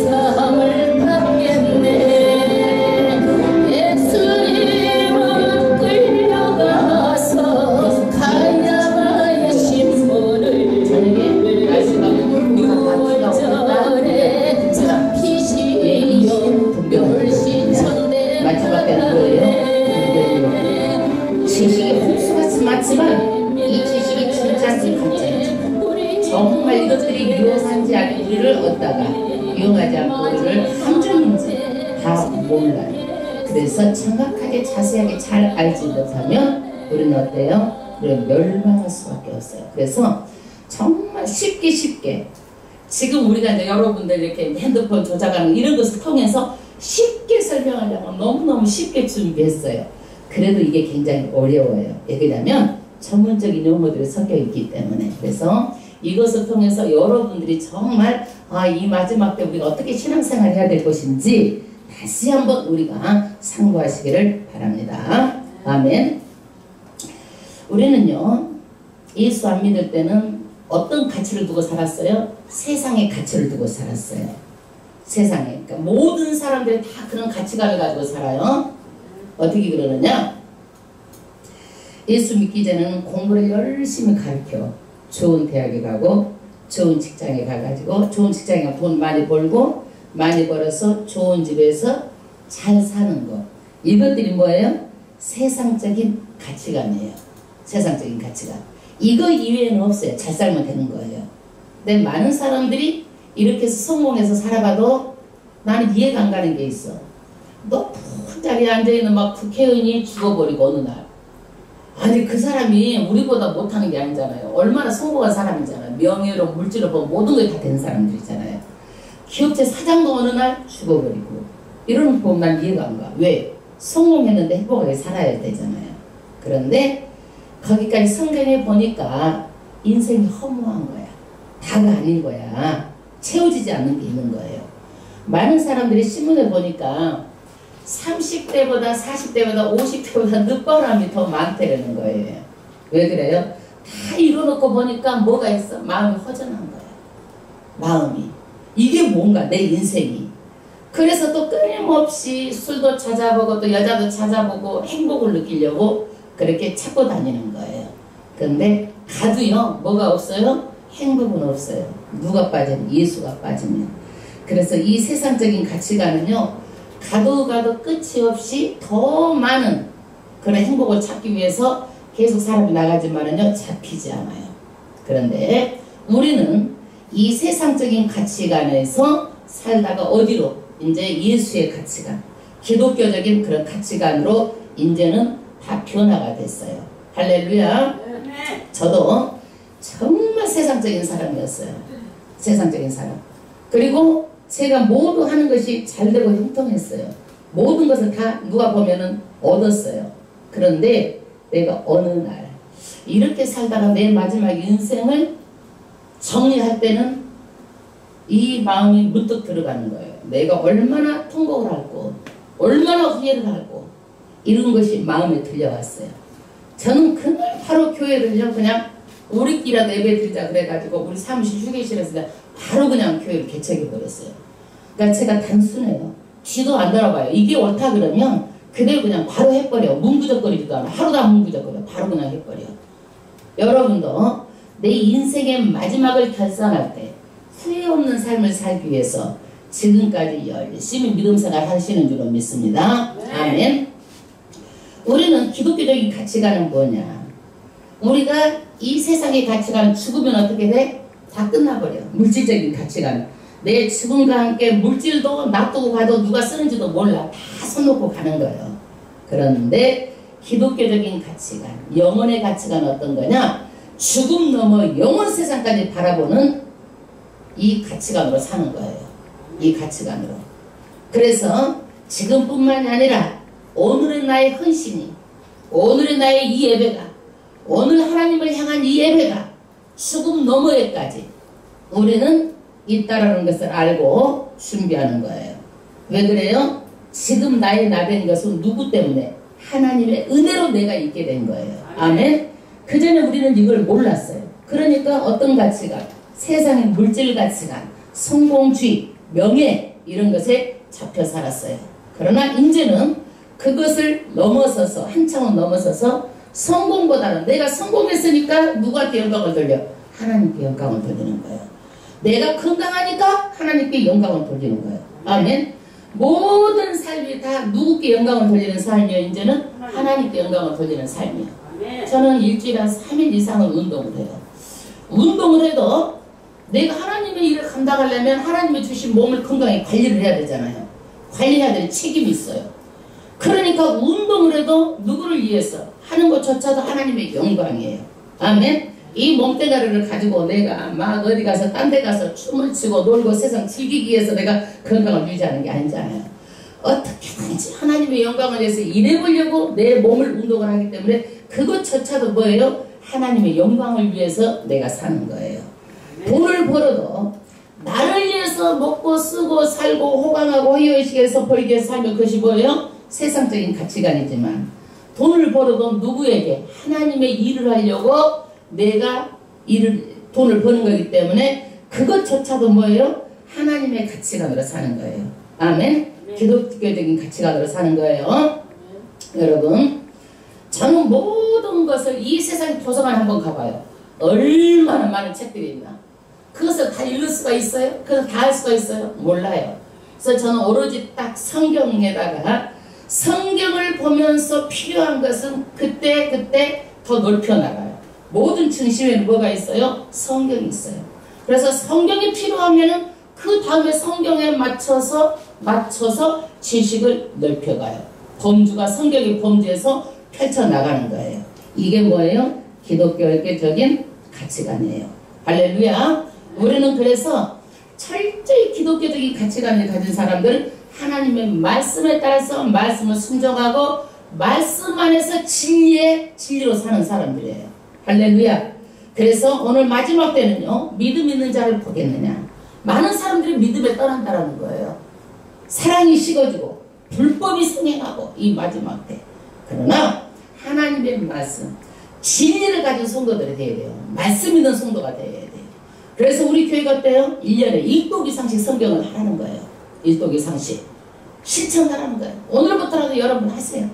세상을 받겠네. 예수님은 끌려가서 가야바의 신분을 유월절에 잡히시며 멸시천대 지식이 홍수같이 많지만 이 지식이 진짜인지 가짜인지 정말 이것들이 유용한지 아닌 우리를 얻다가 유용하지 않고 우리를 함정인지 다 몰라요. 그래서 정확하게 자세하게 잘 알지 못하면 우리는 어때요? 우리는 멸망할 수밖에 없어요. 그래서 정말 쉽게 지금 우리가 이제 여러분들 이렇게 핸드폰 조작하는 이런 것을 통해서 쉽게 설명하려고 너무너무 쉽게 준비했어요. 그래도 이게 굉장히 어려워요. 왜냐하면 전문적인 용어들이 섞여 있기 때문에. 그래서 이것을 통해서 여러분들이 정말 이 마지막 때 우리가 어떻게 신앙생활을 해야 될 것인지 다시 한번 우리가 상고하시기를 바랍니다. 아멘. 우리는요, 예수 안 믿을 때는 어떤 가치를 두고 살았어요? 세상의 가치를 두고 살았어요. 세상에. 그러니까 모든 사람들이 다 그런 가치관을 가지고 살아요. 어떻게 그러느냐? 예수 믿기 전에는 공부를 열심히 가르쳐 좋은 대학에 가고 좋은 직장에 가가지고 좋은 직장에 가서 돈 많이 벌고 많이 벌어서 좋은 집에서 잘 사는 것. 이것들이 뭐예요? 세상적인 가치관이에요. 세상적인 가치관. 이거 이외에는 없어요. 잘 살면 되는 거예요. 근데 많은 사람들이 이렇게 해서 성공해서 살아가도 나는 이해가 안 가는 게 있어. 높은 자리에 앉아있는 막 국회의원이 죽어버리고 어느 날. 아니 그 사람이 우리보다 못하는 게 아니잖아요. 얼마나 성공한 사람이잖아요. 명예로 물질로 보면 모든 게 다 된 사람들이잖아요. 기업체 사장도 어느 날 죽어버리고 이런 거 보면 난 이해가 안 가. 왜? 성공했는데 행복하게 살아야 되잖아요. 그런데 거기까지 성경에 보니까 인생이 허무한 거야. 다가 아닌 거야. 채워지지 않는 게 있는 거예요. 많은 사람들이 신문에 보니까 30대보다 40대보다 50대보다 늦바람이 더 많다는 거예요. 왜 그래요? 다 이뤄놓고 보니까 뭐가 있어? 마음이 허전한 거야. 마음이. 이게 뭔가 내 인생이. 그래서 또 끊임없이 술도 찾아보고 또 여자도 찾아보고 행복을 느끼려고 그렇게 찾고 다니는 거예요. 그런데 가도요 뭐가 없어요? 행복은 없어요. 누가 빠지면? 예수가 빠지면. 그래서 이 세상적인 가치관은요 가도 끝이 없이 더 많은 그런 행복을 찾기 위해서 계속 사람이 나가지만은요 잡히지 않아요. 그런데 우리는 이 세상적인 가치관에서 살다가 어디로? 이제 예수의 가치관, 기독교적인 그런 가치관으로 이제는 다 변화가 됐어요. 할렐루야. 저도 정말 세상적인 사람이었어요. 세상적인 사람. 그리고 제가 모두 하는 것이 잘되고 형통했어요. 모든 것을 다 누가 보면은 얻었어요. 그런데 내가 어느 날 이렇게 살다가 내 마지막 인생을 정리할 때는 이 마음이 문득 들어가는 거예요. 내가 얼마나 통곡을 하고 얼마나 후회를 하고 이런 것이 마음에 들려왔어요. 저는 그날 바로 교회를요 그냥 우리끼리라도 예배 드리자 그래가지고 우리 사무실 휴게실에서 바로 그냥 교회를 개척해버렸어요. 그러니까 제가 단순해요. 뒤도 안 돌아봐요. 이게 옳다 그러면 그대로 그냥 바로 해버려. 문구적거리지도 않아. 하루도 안 문구적거려. 바로 그냥 해버려. 여러분도 내 인생의 마지막을 결정할 때 후회 없는 삶을 살기 위해서 지금까지 열심히 믿음 생활 하시는 줄로 믿습니다. 아멘. 우리는 기독교적인 가치관은 뭐냐? 우리가 이 세상의 가치관 죽으면 어떻게 돼? 다 끝나버려. 물질적인 가치관. 내 죽음과 함께 물질도 놔두고 가도 누가 쓰는지도 몰라. 다 손놓고 가는 거예요. 그런데 기독교적인 가치관, 영혼의 가치관은 어떤 거냐? 죽음 넘어 영원 세상까지 바라보는 이 가치관으로 사는 거예요. 이 가치관으로. 그래서 지금뿐만이 아니라 오늘의 나의 헌신이, 오늘의 나의 이 예배가, 오늘 하나님을 향한 이 예배가 죽음 너머에까지 우리는 있다라는 것을 알고 준비하는 거예요. 왜 그래요? 지금 나의 나된 것은 누구 때문에? 하나님의 은혜로 내가 있게 된 거예요. 아멘. 그 전에 우리는 이걸 몰랐어요. 그러니까 어떤 가치관? 세상의 물질 가치관, 성공주의, 명예 이런 것에 잡혀 살았어요. 그러나 이제는 그것을 넘어서서 한참은 넘어서서 성공보다는 내가 성공했으니까 누구한테 영광을 돌려? 하나님께 영광을 돌리는 거예요. 내가 건강하니까 하나님께 영광을 돌리는 거예요. 아멘. 모든 삶이 다 누구께 영광을 돌리는 삶이요. 이제는 하나님께 영광을 돌리는 삶이에요. 저는 일주일에 한 3일 이상은 운동을 해요. 운동을 해도 내가 하나님의 일을 감당하려면 하나님이 주신 몸을 건강히 관리를 해야 되잖아요. 관리해야 될 책임이 있어요. 그러니까 운동을 해도 누구를 위해서 하는 것조차도 하나님의 영광이에요. 아멘. 이 몸뚱아리를 가지고 내가 막 어디 가서 딴 데 가서 춤을 추고 놀고 세상 즐기기 위해서 내가 건강을 유지하는 게 아니잖아요. 어떻게든지 하나님의 영광을 위해서 일해보려고 내 몸을 운동을 하기 때문에 그것조차도 뭐예요? 하나님의 영광을 위해서 내가 사는 거예요. 돈을 벌어도 나를 위해서 먹고 쓰고 살고 호강하고 호의의식해서 벌기 위해서 살면 그것이 뭐예요? 세상적인 가치관이지만 돈을 벌어도 누구에게? 하나님의 일을 하려고 내가 돈을 버는 거기 때문에 그것조차도 뭐예요? 하나님의 가치관으로 사는 거예요. 아멘. 기독교적인 가치관으로 사는 거예요. 여러분, 저는 모든 것을 이 세상 도서관에 한번 가봐요. 얼마나 많은 책들이 있나. 그것을 다 읽을 수가 있어요? 그것을 다 할 수가 있어요? 몰라요. 그래서 저는 오로지 딱 성경에다가 성경을 보면서 필요한 것은 그때 더 넓혀나가요. 모든 중심에는 뭐가 있어요? 성경이 있어요. 그래서 성경이 필요하면은 그 다음에 성경에 맞춰서 지식을 넓혀가요. 범주가 성경의 범주에서 펼쳐나가는 거예요. 이게 뭐예요? 기독교적인 가치관이에요. 할렐루야. 우리는 그래서 철저히 기독교적인 가치관을 가진 사람들은 하나님의 말씀에 따라서 말씀을 순종하고 말씀 안에서 진리로 사는 사람들이에요. 할렐루야. 그래서 오늘 마지막 때는요, 믿음 있는 자를 보겠느냐. 많은 사람들이 믿음에 떠난다는 거예요. 사랑이 식어지고 불법이 성행하고 이 마지막 때. 그러나 하나님의 말씀, 진리를 가진 성도들이 되어야 돼요. 말씀 있는 성도가 되어야 돼요. 그래서 우리 교회가 어때요? 1년에 1독 이상씩 성경을 하라는 거예요. 1독 이상씩. 실천하라는 거예요. 오늘부터라도 여러분 하세요.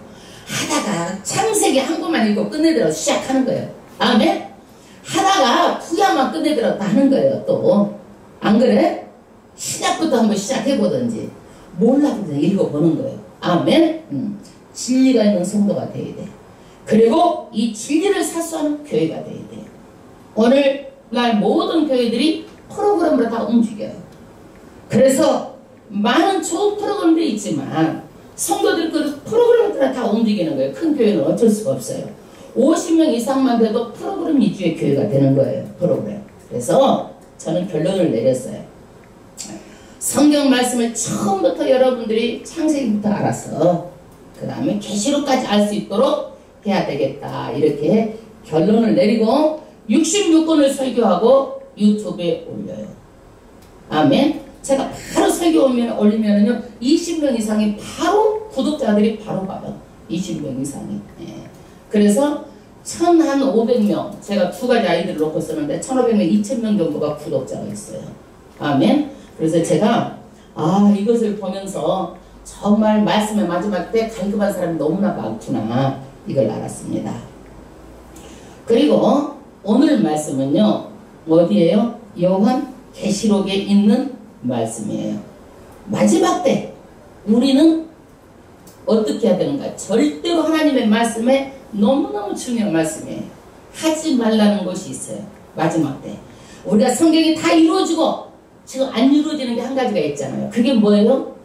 하다가 창세기 한 권만 읽고 끝내더라도 시작하는 거예요. 아멘? 하다가 구약만 끝내더라도 하는 거예요. 또. 안 그래? 신약부터 한번 시작해보든지 몰라도 읽어보는 거예요. 아멘? 진리가 있는 성도가 되어야 돼요. 그리고 이 진리를 사수하는 교회가 되어야 돼요. 오늘날 모든 교회들이 프로그램으로 다 움직여요. 그래서 많은 좋은 프로그램들이 있지만 성도들이 그 프로그램을 다 움직이는 거예요. 큰 교회는 어쩔 수가 없어요. 50명 이상만 돼도 프로그램 위주의 교회가 되는 거예요. 프로그램. 그래서 저는 결론을 내렸어요. 성경 말씀을 처음부터 여러분들이 창세기부터 알아서 그 다음에 계시록까지 알 수 있도록 해야 되겠다. 이렇게 결론을 내리고 66권을 설교하고 유튜브에 올려요. 아멘. 제가 바로 설교 올리면은요 20명 이상이 바로 구독자들이 바로 봐요. 20명 이상이. 예. 그래서 1,500명, 제가 두 가지 아이들을 놓고 쓰는데 1,500명, 2,000명 정도가 구독자가 있어요. 아멘. 그래서 제가 이것을 보면서 정말 말씀의 마지막 때 갈급한 사람이 너무나 많구나 이걸 알았습니다. 그리고 오늘 말씀은요 어디에요? 요한 계시록에 있는 말씀이에요. 마지막 때 우리는 어떻게 해야 되는가? 절대로 하나님의 말씀에 너무너무 중요한 말씀이에요. 하지 말라는 것이 있어요. 마지막 때 우리가 성경이 다 이루어지고 지금 안 이루어지는 게 한 가지가 있잖아요. 그게 뭐예요?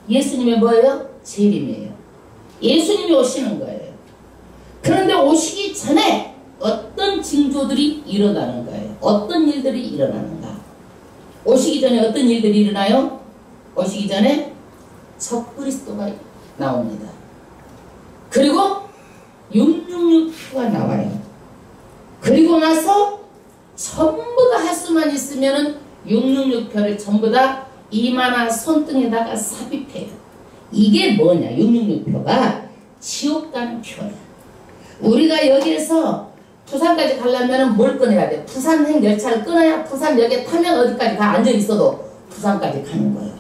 예수님의 뭐예요? 재림이에요. 예수님이 오시는 거예요. 그런데 오시기 전에 어떤 징조들이 일어나는 거예요. 어떤 일들이 일어나는가? 오시기 전에 어떤 일들이 일어나요? 오시기 전에 적그리스도가 나옵니다. 그리고 666표가 나와요. 그리고 나서 전부 다 할 수만 있으면은 666표를 전부 다 이마나 손등에다가 삽입해요. 이게 뭐냐? 666표가 지옥 가는 표야. 우리가 여기에서 부산까지 가려면 뭘 끊어야 돼? 부산행 열차를 끊어야 부산역에 타면 어디까지 다 앉아있어도 부산까지 가는 거예요.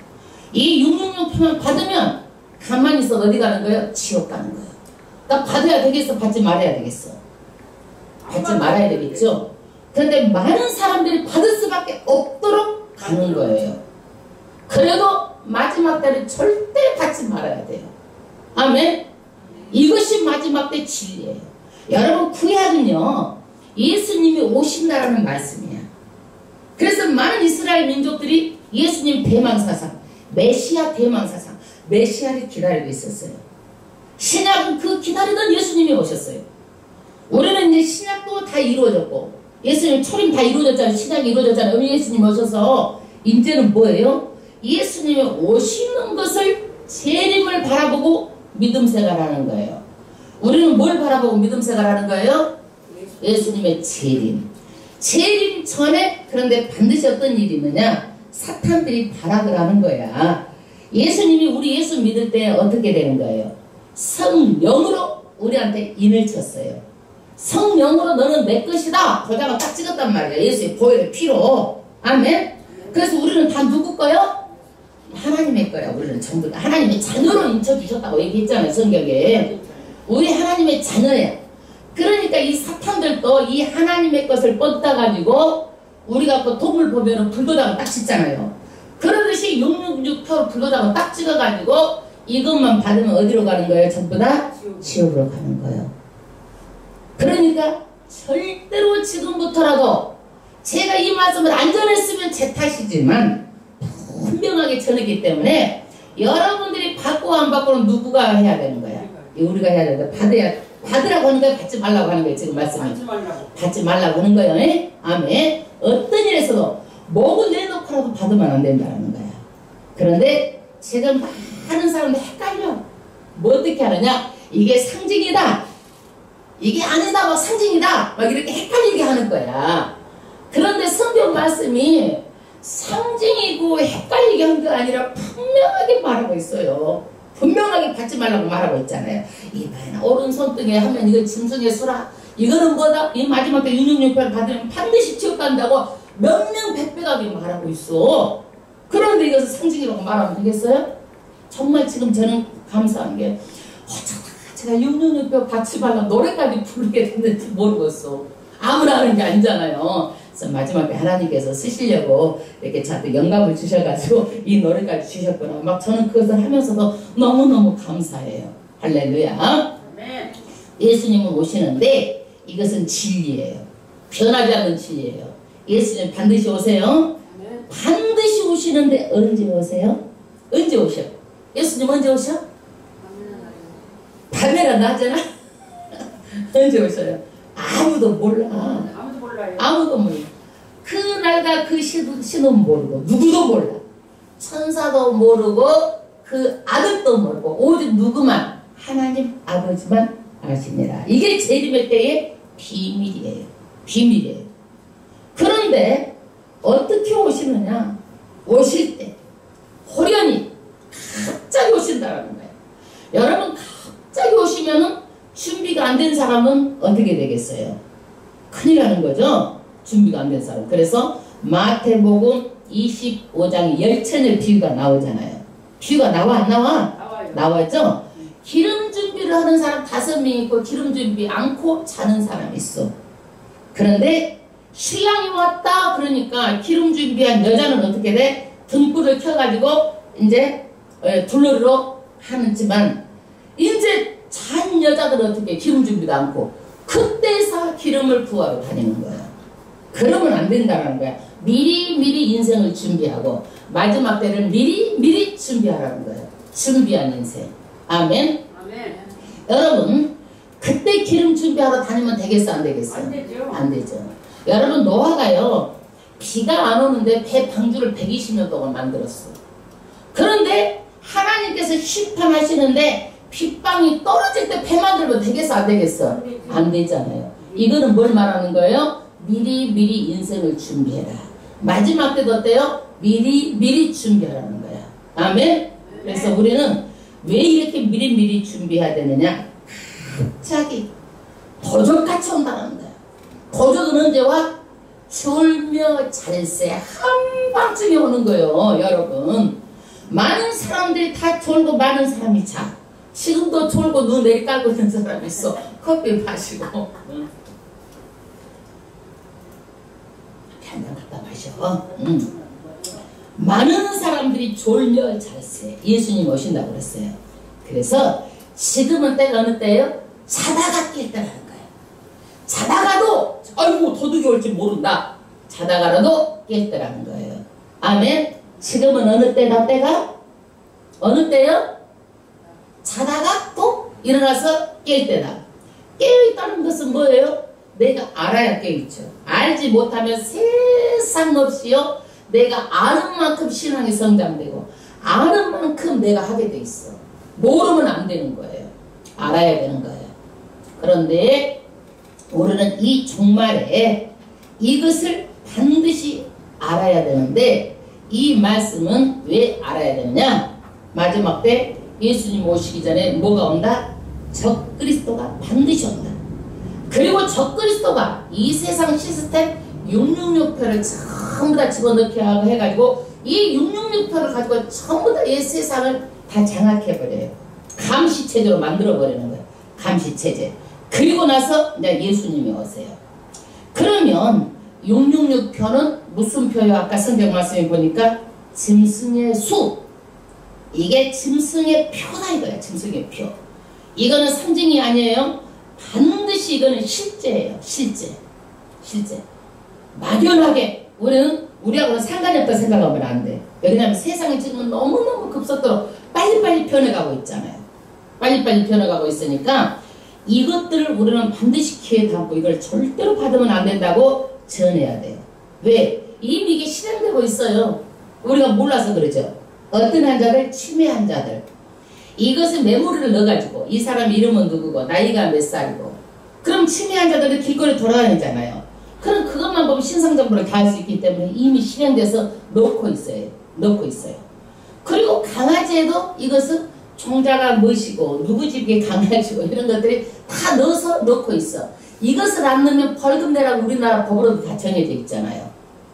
이 666표만 받으면 가만히 있어 어디 가는 거예요? 지옥 가는 거예요. 나 받아야 되겠어? 받지 말아야 되겠어? 받지 말아야 되겠죠? 그런데 많은 사람들이 받을 수밖에 없도록 가는 거예요. 그래도 마지막 때는 절대 받지 말아야 돼요. 아멘? 이것이 마지막 때 진리예요. 여러분 구약은요 예수님이 오신다라는 말씀이야. 그래서 많은 이스라엘 민족들이 예수님 대망사상, 메시아 대망사상, 메시아를 기다리고 있었어요. 신약은 그 기다리던 예수님이 오셨어요. 우리는 이제 신약도 다 이루어졌고 예수님 초림 다 이루어졌잖아요. 신약이 이루어졌잖아요. 예수님 오셔서 이제는 뭐예요? 예수님이 오시는 것을 재림을 바라보고 믿음생활하는 거예요. 우리는 뭘 바라보고 믿음생활하는 거예요? 예수님의 재림. 재림 전에 그런데 반드시 어떤 일이 있느냐? 사탄들이 발악을 하는 거야. 예수님이 우리 예수 믿을 때 어떻게 되는 거예요? 성령으로 우리한테 인을 쳤어요. 성령으로 너는 내 것이다. 거기다가 딱 찍었단 말이에요. 예수의 보혈의 피로. 아멘. 그래서 우리는 다 누구 거요? 하나님의 거야. 우리는 전부 다 하나님의 자녀로 인쳐주셨다고 얘기했잖아요. 성경에. 우리 하나님의 자녀예요. 그러니까 이 사탄들도 이 하나님의 것을 뻗다가지고 우리가 그 동물 보면은 불도장을 딱 찍잖아요. 그러듯이 666표 불도장을 딱 찍어가지고 이것만 받으면 어디로 가는 거예요? 전부 다 지옥으로 가는 거예요. 그러니까 절대로 지금부터라도 제가 이 말씀을 안 전했으면 제 탓이지만 분명하게 전했기 때문에 여러분들이 받고 안 받고는 누구가 해야 되는 거야? 우리가 해야 되는 거야. 받으라고 하는 거야? 받지 말라고 하는 거야? 지금 말씀이 받지 말라고 하는 거예요. 에? 아멘. 어떤 일에서도 목을 내놓고라도 받으면 안 된다는 거야. 그런데 지금 많은 사람들 헷갈려. 뭐 어떻게 하느냐? 이게 상징이다. 이게 아니다. 막 상징이다. 막 이렇게 헷갈리게 하는 거야. 그런데 성경 말씀이 상징이고 헷갈리게 한 게 아니라 분명하게 말하고 있어요. 분명하게 받지 말라고 말하고 있잖아요. 이봐야 오른손등에 하면 이거 짐승의 수라. 이거는 뭐다? 이 마지막 때 666편 받으면 반드시 지옥 간다고 명명백백하게 말하고 있어. 그런데 이것을 상징이라고 말하면 되겠어요? 정말 지금 저는 감사한 게 제가 666편 받지 말라고 노래까지 부르게 됐는지 모르겠어. 아무나 하는 게 아니잖아요. 그래서 마지막에 하나님께서 쓰시려고 이렇게 저한테 영감을 주셔가지고 이 노래까지 주셨구나. 막 저는 그것을 하면서도 너무너무 감사해요. 할렐루야. 예수님은 오시는데 이것은 진리예요. 변하지 않는 진리예요. 예수님 반드시 오세요. 반드시 오시는데 언제 오세요? 언제 오셔? 예수님 언제 오셔? 밤에나 낮에나? 언제 오셔요? 아무도 몰라. 아무도 몰라. 그 날과 그 시는 모르고 누구도 몰라. 천사도 모르고 그 아들도 모르고 오직 누구만? 하나님 아버지만 아시니라. 이게 재림의 때의 비밀이에요. 비밀이에요. 그런데 어떻게 오시느냐? 오실 때 호련히 갑자기 오신다는 거예요. 여러분 갑자기 오시면은 준비가 안 된 사람은 어떻게 되겠어요? 큰일 나는 거죠. 준비가 안 된 사람. 그래서 마태복음 25장에 열천의 비유가 나오잖아요. 비유가 나와 안 나와? 나와요. 나왔죠? 기름 준비를 하는 사람 5명 있고 기름 준비 않고 자는 사람 있어. 그런데 신랑이 왔다 그러니까 기름 준비한 여자는 어떻게 돼? 등불을 켜가지고 이제 둘러로 하는지만 이제 잔 여자들은 어떻게 기름 준비도 않고 그때서 기름을 부하러 다니는 거야. 그러면 안 된다는 거야. 미리 인생을 준비하고 마지막 때를 미리 준비하라는 거야. 준비한 인생. 아멘. 아멘. 여러분 그때 기름 준비하러 다니면 되겠어 안 되겠어? 안 되죠. 안 되죠. 여러분 노아가요 비가 안 오는데 배 방주를 120년 동안 만들었어. 그런데 하나님께서 심판하시는데 빗방이 떨어질 때 배 만들면 되겠어 안 되겠어? 안 되잖아요. 이거는 뭘 말하는 거예요? 미리 인생을 준비해라. 마지막 때도 어때요? 미리 준비하라는 거야. 아멘? 그래서 우리는 왜 이렇게 미리 준비해야 되느냐? 갑자기 도적같이 온다는 거야. 도적은 언제 와? 졸며 잘세 한밤중에 오는 거예요. 여러분 많은 사람들이 다 졸고 많은 사람이 자. 지금도 졸고 눈 내리깔고 있는 사람이 있어. 커피 마시고. 한잔 갖다 마셔. 많은 사람들이 졸며 잘세. 예수님 오신다고 그랬어요. 그래서 지금은 때가 어느 때예요? 자다가 깰 때라는 거예요. 자다가도 아이고 도둑이 올지 모른다. 자다가라도 깰 때라는 거예요. 아멘. 지금은 어느 때다 때가? 어느 때요? 자다가 또 일어나서 깰 때다. 깨어있다는 것은 뭐예요? 내가 알아야 깨있죠. 알지 못하면 세상 없이요. 내가 아는 만큼 신앙이 성장되고 아는 만큼 내가 하게 돼 있어. 모르면 안 되는 거예요. 알아야 되는 거예요. 그런데 우리는 이 종말에 이것을 반드시 알아야 되는데 이 말씀은 왜 알아야 되느냐? 마지막 때 예수님 오시기 전에 뭐가 온다? 적그리스도가 반드시 온다. 그리고 적그리스도가 이 세상 시스템 666표를 전부 다 집어넣게 하고 해가지고 이 666표를 가지고 전부 다 이 세상을 다 장악해버려요. 감시체제로 만들어버리는 거예요. 감시체제. 그리고 나서 이제 예수님이 오세요. 그러면 666표는 무슨 표요? 아까 성경 말씀에 보니까 짐승의 수. 이게 짐승의 표다 이거야. 짐승의 표. 이거는 상징이 아니에요. 반드시 이거는 실제예요. 실제. 막연하게 우리하고는 상관이 없다 생각하면 안 돼. 왜냐하면 세상이 지금은 너무너무 급속도로 빨리빨리 변해가고 있잖아요. 빨리빨리 변해가고 있으니까 이것들을 우리는 반드시 귀에 담고 이걸 절대로 받으면 안 된다고 전해야 돼요. 왜? 이미 이게 실행되고 있어요. 우리가 몰라서 그러죠. 어떤 환자들, 치매 환자들. 이것을 메모리를 넣어가지고 이 사람 이름은 누구고 나이가 몇 살이고 그럼 치매 환자들은 길거리 돌아다니잖아요. 그럼 그것만 보면 신상정보를 다 할 수 있기 때문에 이미 실행돼서 넣고 있어요. 그리고 강아지에도 이것은 종자가 무엇이고 누구 집에 강아지고 이런 것들이 다 넣어서 넣고 있어. 이것을 안 넣으면 벌금 내라고 우리나라 법으로도 다 정해져 있잖아요.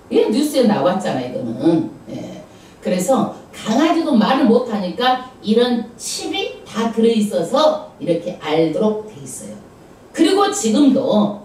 이게 뉴스에 나왔잖아요. 이거는. 예. 그래서 강아지도 말을 못하니까 이런 칩이 다 들어있어서 이렇게 알도록 돼 있어요. 그리고 지금도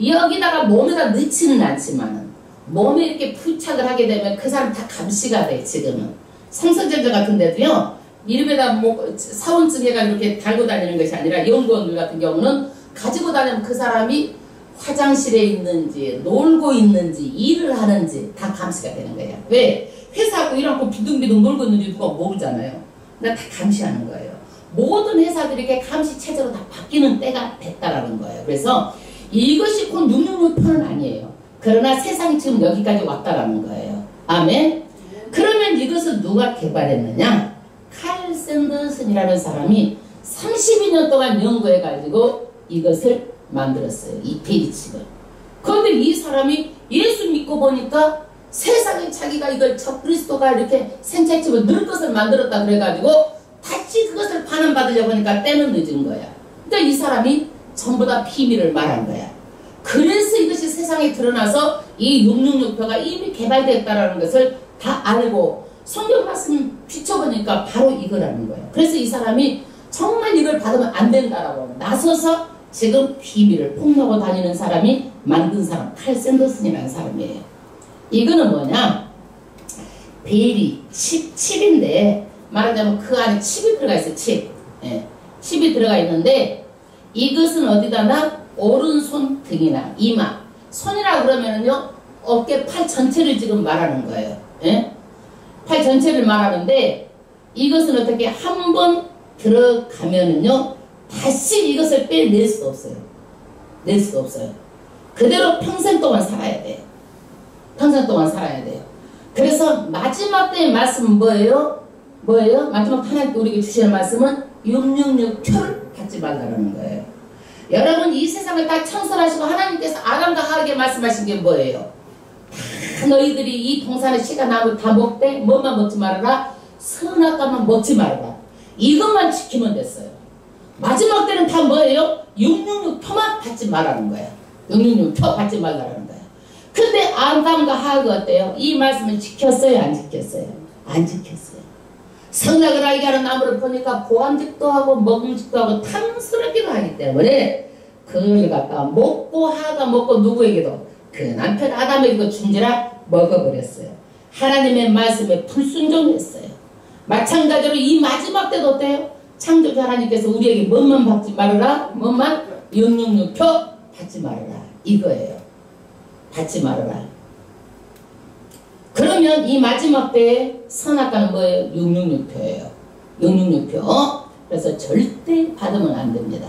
여기다가 몸에다 넣지는 않지만 몸에 이렇게 부착을 하게 되면 그 사람 다 감시가 돼. 지금은 삼성전자 같은 데도요 이름에다 뭐 사원증 해가지고 이렇게 달고 다니는 것이 아니라 연구원들 같은 경우는 가지고 다니면 그 사람이 화장실에 있는지 놀고 있는지 일을 하는지 다 감시가 되는 거예요. 왜? 회사하고 일하고 비둥비둥 놀고 있는지 누가 모르잖아요. 그러니까 다 감시하는 거예요. 모든 회사들이 이렇게 감시 체제로 다 바뀌는 때가 됐다라는 거예요. 그래서 이것이 곧 666표는 아니에요. 그러나 세상이 지금 여기까지 왔다라는 거예요. 아멘. 그러면 이것을 누가 개발했느냐? 칼 샌더슨이라는 사람이 32년 동안 연구해가지고 이것을 만들었어요. 이 페이지칩을. 그런데 이 사람이 예수 믿고 보니까 세상에 자기가 이걸 적그리스도가 이렇게 생체칩을 넣을 것을 만들었다 그래가지고 다시 그것을 반환받으려고 하니까 때는 늦은 거야. 그러니까 이 사람이 전부 다 비밀을 말한 거야. 그래서 이것이 세상에 드러나서 이 666표가 이미 개발됐다는 것을 다 알고 성경 말씀 비춰보니까 바로 이거라는 거예요. 그래서 이 사람이 정말 이걸 받으면 안 된다라고 나서서 지금 비밀을 폭로하고 다니는 사람이 만든 사람, 칼 샌더슨이라는 사람이에요. 이거는 뭐냐? 베일이 칩인데 말하자면 그 안에 칩이 들어가 있어요. 칩. 예, 칩이 들어가 있는데 이것은 어디다 나? 오른손 등이나 이마. 손이라 그러면은요 어깨 팔 전체를 지금 말하는 거예요. 예? 팔 전체를 말하는데 이것은 어떻게 한번 들어가면은요 다시 이것을 빼낼 수 없어요. 낼 수 없어요. 그대로 평생 동안 살아야 돼요. 평생 동안 살아야 돼요. 그래서 마지막 때의 말씀은 뭐예요? 마지막 하나님께 우리에게 주시는 말씀은 666표를 받지 말라는 거예요. 여러분 이 세상을 다 창설하시고 하나님께서 아담과 하와에게 말씀하신 게 뭐예요? 다 너희들이 이 동산의 씨가 나무 다 먹되 뭐만 먹지 말아라? 선악과만 먹지 말아라. 이것만 지키면 됐어요. 마지막 때는 다 뭐예요? 666표만 받지 말라는 거예요. 666표 받지 말라는 거예요. 근데 아담과 하와가 어때요? 이 말씀을 지켰어요? 안 지켰어요? 안 지켰어요. 성락을 알게 하는 나무를 보니까 보암직도 하고 먹음직도 하고 탐스럽기도 하기 때문에 그걸 갖다가 먹고 하다 먹고 누구에게도 그 남편 아담에게도 준지라 먹어버렸어요. 하나님의 말씀에 불순종했어요. 마찬가지로 이 마지막 때도 어때요? 창조주 하나님께서 우리에게 뭐만 받지 말아라? 뭐만? 666표 받지 말아라. 이거예요. 받지 말아라. 그러면 이 마지막 때에 선악과는 뭐예요? 666표예요. 666표. 그래서 절대 받으면 안 됩니다.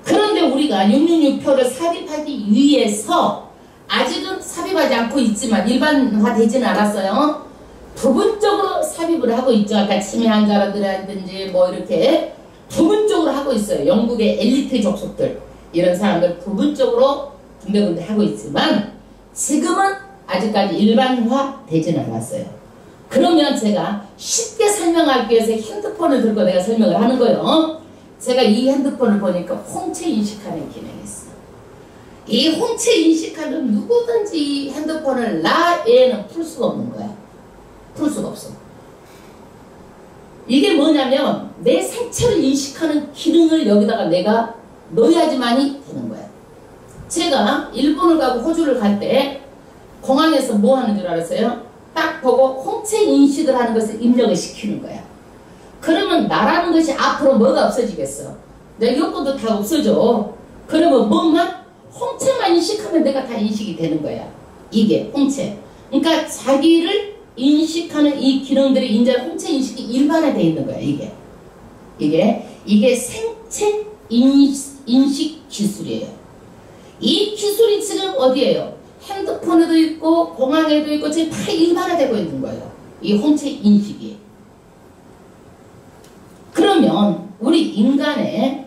그런데 우리가 666표를 삽입하기 위해서 아직은 삽입하지 않고 있지만 일반화되지는 않았어요. 부분적으로 삽입을 하고 있죠. 아까 치매 환자라든지 뭐 이렇게 부분적으로 하고 있어요. 영국의 엘리트 족속들 이런 사람들 부분적으로 군데군데 하고 있지만 지금은 아직까지 일반화 되지는 않았어요. 그러면 제가 쉽게 설명하기 위해서 핸드폰을 들고 내가 설명을 하는 거예요. 제가 이 핸드폰을 보니까 홍채 인식하는 기능이 있어. 이 홍채 인식하는 누구든지 이 핸드폰을 나 외에는 풀 수가 없는 거야. 풀 수가 없어. 이게 뭐냐면 내 생체를 인식하는 기능을 여기다가 내가 넣어야지만이 되는 거야. 제가 일본을 가고 호주를 갈 때 공항에서 뭐 하는 줄 알았어요? 딱 보고 홍채 인식을 하는 것을 입력을 시키는 거야. 그러면 나라는 것이 앞으로 뭐가 없어지겠어? 내 여권도 다 없어져. 그러면 뭐만? 홍채만 인식하면 내가 다 인식이 되는 거야. 이게 홍채. 그러니까 자기를 인식하는 이 기능들이 이제 홍채 인식이 일반화되어 있는 거야. 이게 생체 인식 기술이에요. 이 기술이 지금 어디에요? 핸드폰에도 있고 공항에도 있고 지금 다 일반화되고 있는 거예요. 이 홍채 인식이. 그러면 우리 인간의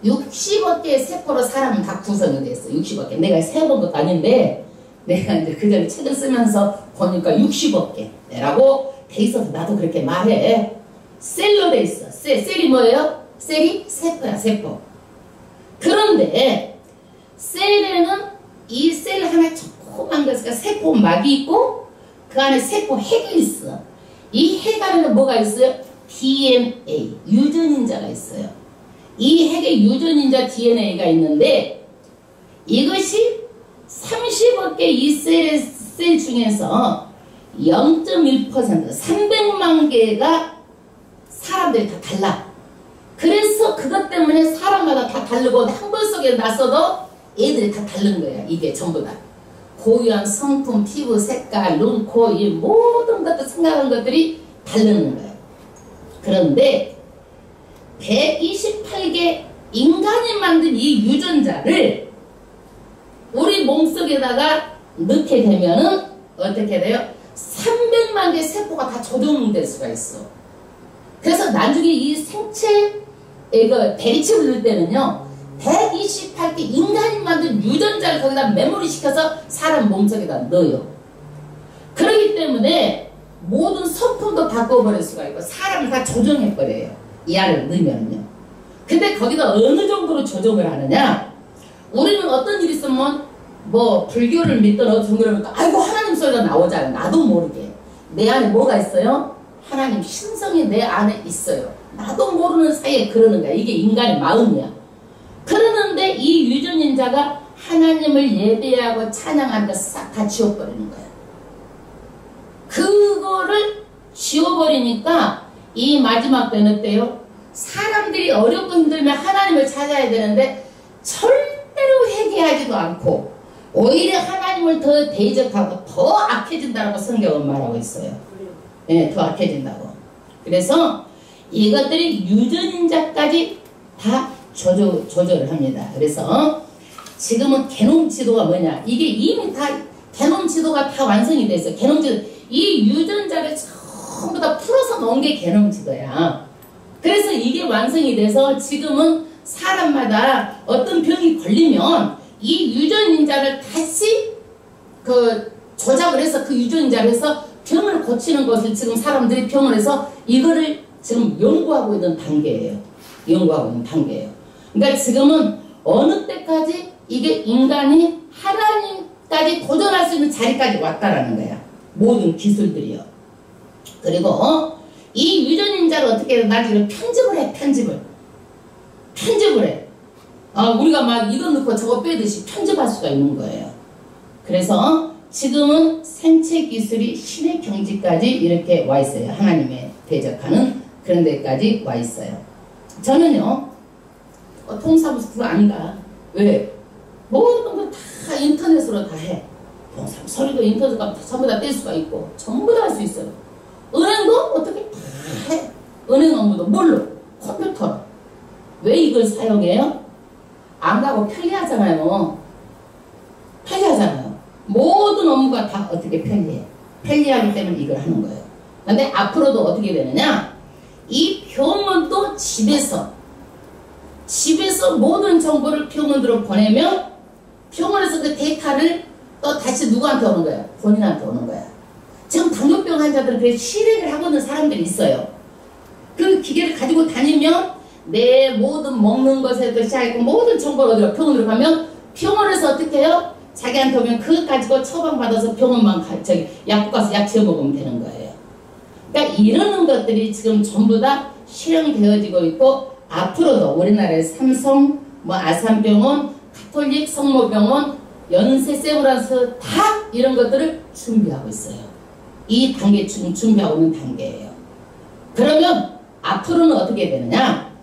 60억 개의 세포로 사람은 다 구성이 됐어. 60억 개. 내가 세어본 것도 아닌데 내가 이제 그 전에 책을 쓰면서 보니까 60억 개라고 돼 있어서 나도 그렇게 말해. 셀로 돼 있어. 셀이 뭐예요? 셀이 세포야, 세포. 그런데 셀에는 이 셀 하나 조그만 것이 세포막이 있고 그 안에 세포 핵이 있어. 이 핵 안에는 뭐가 있어요? DNA, 유전인자가 있어요. 이 핵에 유전인자 DNA가 있는데 이것이 30억 개 이 셀 중에서 0.1% 300만 개가 사람들이 다 달라. 그래서 그것 때문에 사람마다 다 다르고 한 번 속에 났어도 애들이 다 다른 거야. 이게 전부 다. 고유한 성품, 피부 색깔, 눈, 코, 이 모든 것들 생각하는 것들이 다르는 거야. 그런데 128개 인간이 만든 이 유전자를 우리 몸속에다가 넣게 되면은 어떻게 돼요? 300만 개 세포가 다 조정될 수가 있어. 그래서 나중에 이 생체 대리칩을 넣을 때는요 128개 인간이 만든 유전자를 거기다 메모리 시켜서 사람 몸속에다 넣어요. 그렇기 때문에 모든 성품도 바꿔버릴 수가 있고 사람을 다 조정해버려요. 이 안을 넣으면요. 근데 거기다 어느 정도로 조정을 하느냐? 우리는 어떤 일이 있으면 뭐 불교를 믿든 어떤 걸 믿든 아이고 하나님 소리가 나오잖아요. 나도 모르게. 내 안에 뭐가 있어요? 하나님 신성이 내 안에 있어요. 나도 모르는 사이에 그러는 거야. 이게 인간의 마음이야. 그러는데 이 유전인자가 하나님을 예배하고 찬양하는 걸 싹 다 지워버리는 거야. 그거를 지워버리니까 이 마지막 때는 어때요? 사람들이 어렵고 힘들면 하나님을 찾아야 되는데 절대로 회개하지도 않고 오히려 하나님을 더 대적하고 더 악해진다고 성경은 말하고 있어요. 네, 더 악해진다고. 그래서 이것들이 유전인자까지 다 조절을 합니다. 그래서 지금은 게놈 지도가 뭐냐? 이게 이미 다 게놈 지도가 다 완성이 돼 있어요. 게놈 지도. 이 유전자를 전부 다 풀어서 놓은 게 게놈 지도야. 그래서 이게 완성이 돼서 지금은 사람마다 어떤 병이 걸리면 이 유전인자를 다시 조작을 해서 그 유전인자를 해서 병을 고치는 것을 지금 사람들이 병원에서 이거를 지금 연구하고 있는 단계예요. 연구하고 있는 단계예요. 그러니까 지금은 어느 때까지 이게 인간이 하나님까지 도전할 수 있는 자리까지 왔다라는 거야. 모든 기술들이요. 그리고 이 유전인자를 어떻게 해? 나중에 편집을 해. 편집을 해. 우리가 막 이거 넣고 저거 빼듯이 편집할 수가 있는 거예요. 그래서 지금은 생체 기술이 신의 경지까지 이렇게 와 있어요. 하나님의 대적하는 그런 데까지 와 있어요. 저는요, 통사무소 그거 안 가. 왜? 모든 거 다 인터넷으로 다 해. 통사무소리도 인터넷 가면 전부 다 뗄 수가 있고, 전부 다 할 수 있어요. 은행도 어떻게 다 해. 은행 업무도 뭘로? 컴퓨터로. 왜 이걸 사용해요? 안 가고 편리하잖아요. 모든 업무가 다 어떻게 편리해. 편리하기 때문에 이걸 하는 거예요. 근데 앞으로도 어떻게 되느냐? 이 병원도 집에서 모든 정보를 병원으로 보내면 병원에서 그 데이터를 또 다시 누구한테 오는 거야? 본인한테 오는 거야. 지금 당뇨병 환자들은 그 실행을 하고 있는 사람들이 있어요. 그 기계를 가지고 다니면 내 모든 먹는 것에도 시작했고 모든 정보를 어디로 병원으로 가면 병원에서 어떻게 해요? 자기한테 오면 그거 가지고 처방받아서 병원만 약국 가서 약 지어 먹으면 되는 거예요. 그러니까 이러는 것들이 지금 전부 다 실행되어지고 있고 앞으로도 우리나라의 삼성, 아산병원, 가톨릭 성모병원, 연세 세브란스 다 이런 것들을 준비하고 있어요. 이 단계 지금 준비하고 있는 단계예요. 그러면 앞으로는 어떻게 되느냐?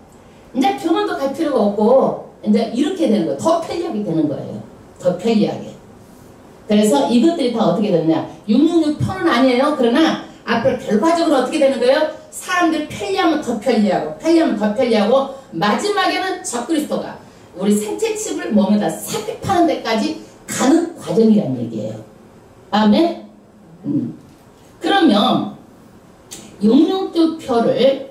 이제 병원도 갈 필요가 없고 이제 이렇게 되는 거예요. 더 편리하게 되는 거예요. 더 편리하게. 그래서 이것들이 다 어떻게 되느냐? 666편은 아니에요. 그러나 앞으로 결과적으로 어떻게 되는 거예요? 사람들이 편리하면 더 편리하고 마지막에는 적그리스도가 우리 생체칩을 몸에다 삽입하는 데까지 가는 과정이란 얘기예요. 아멘? 그러면 666표를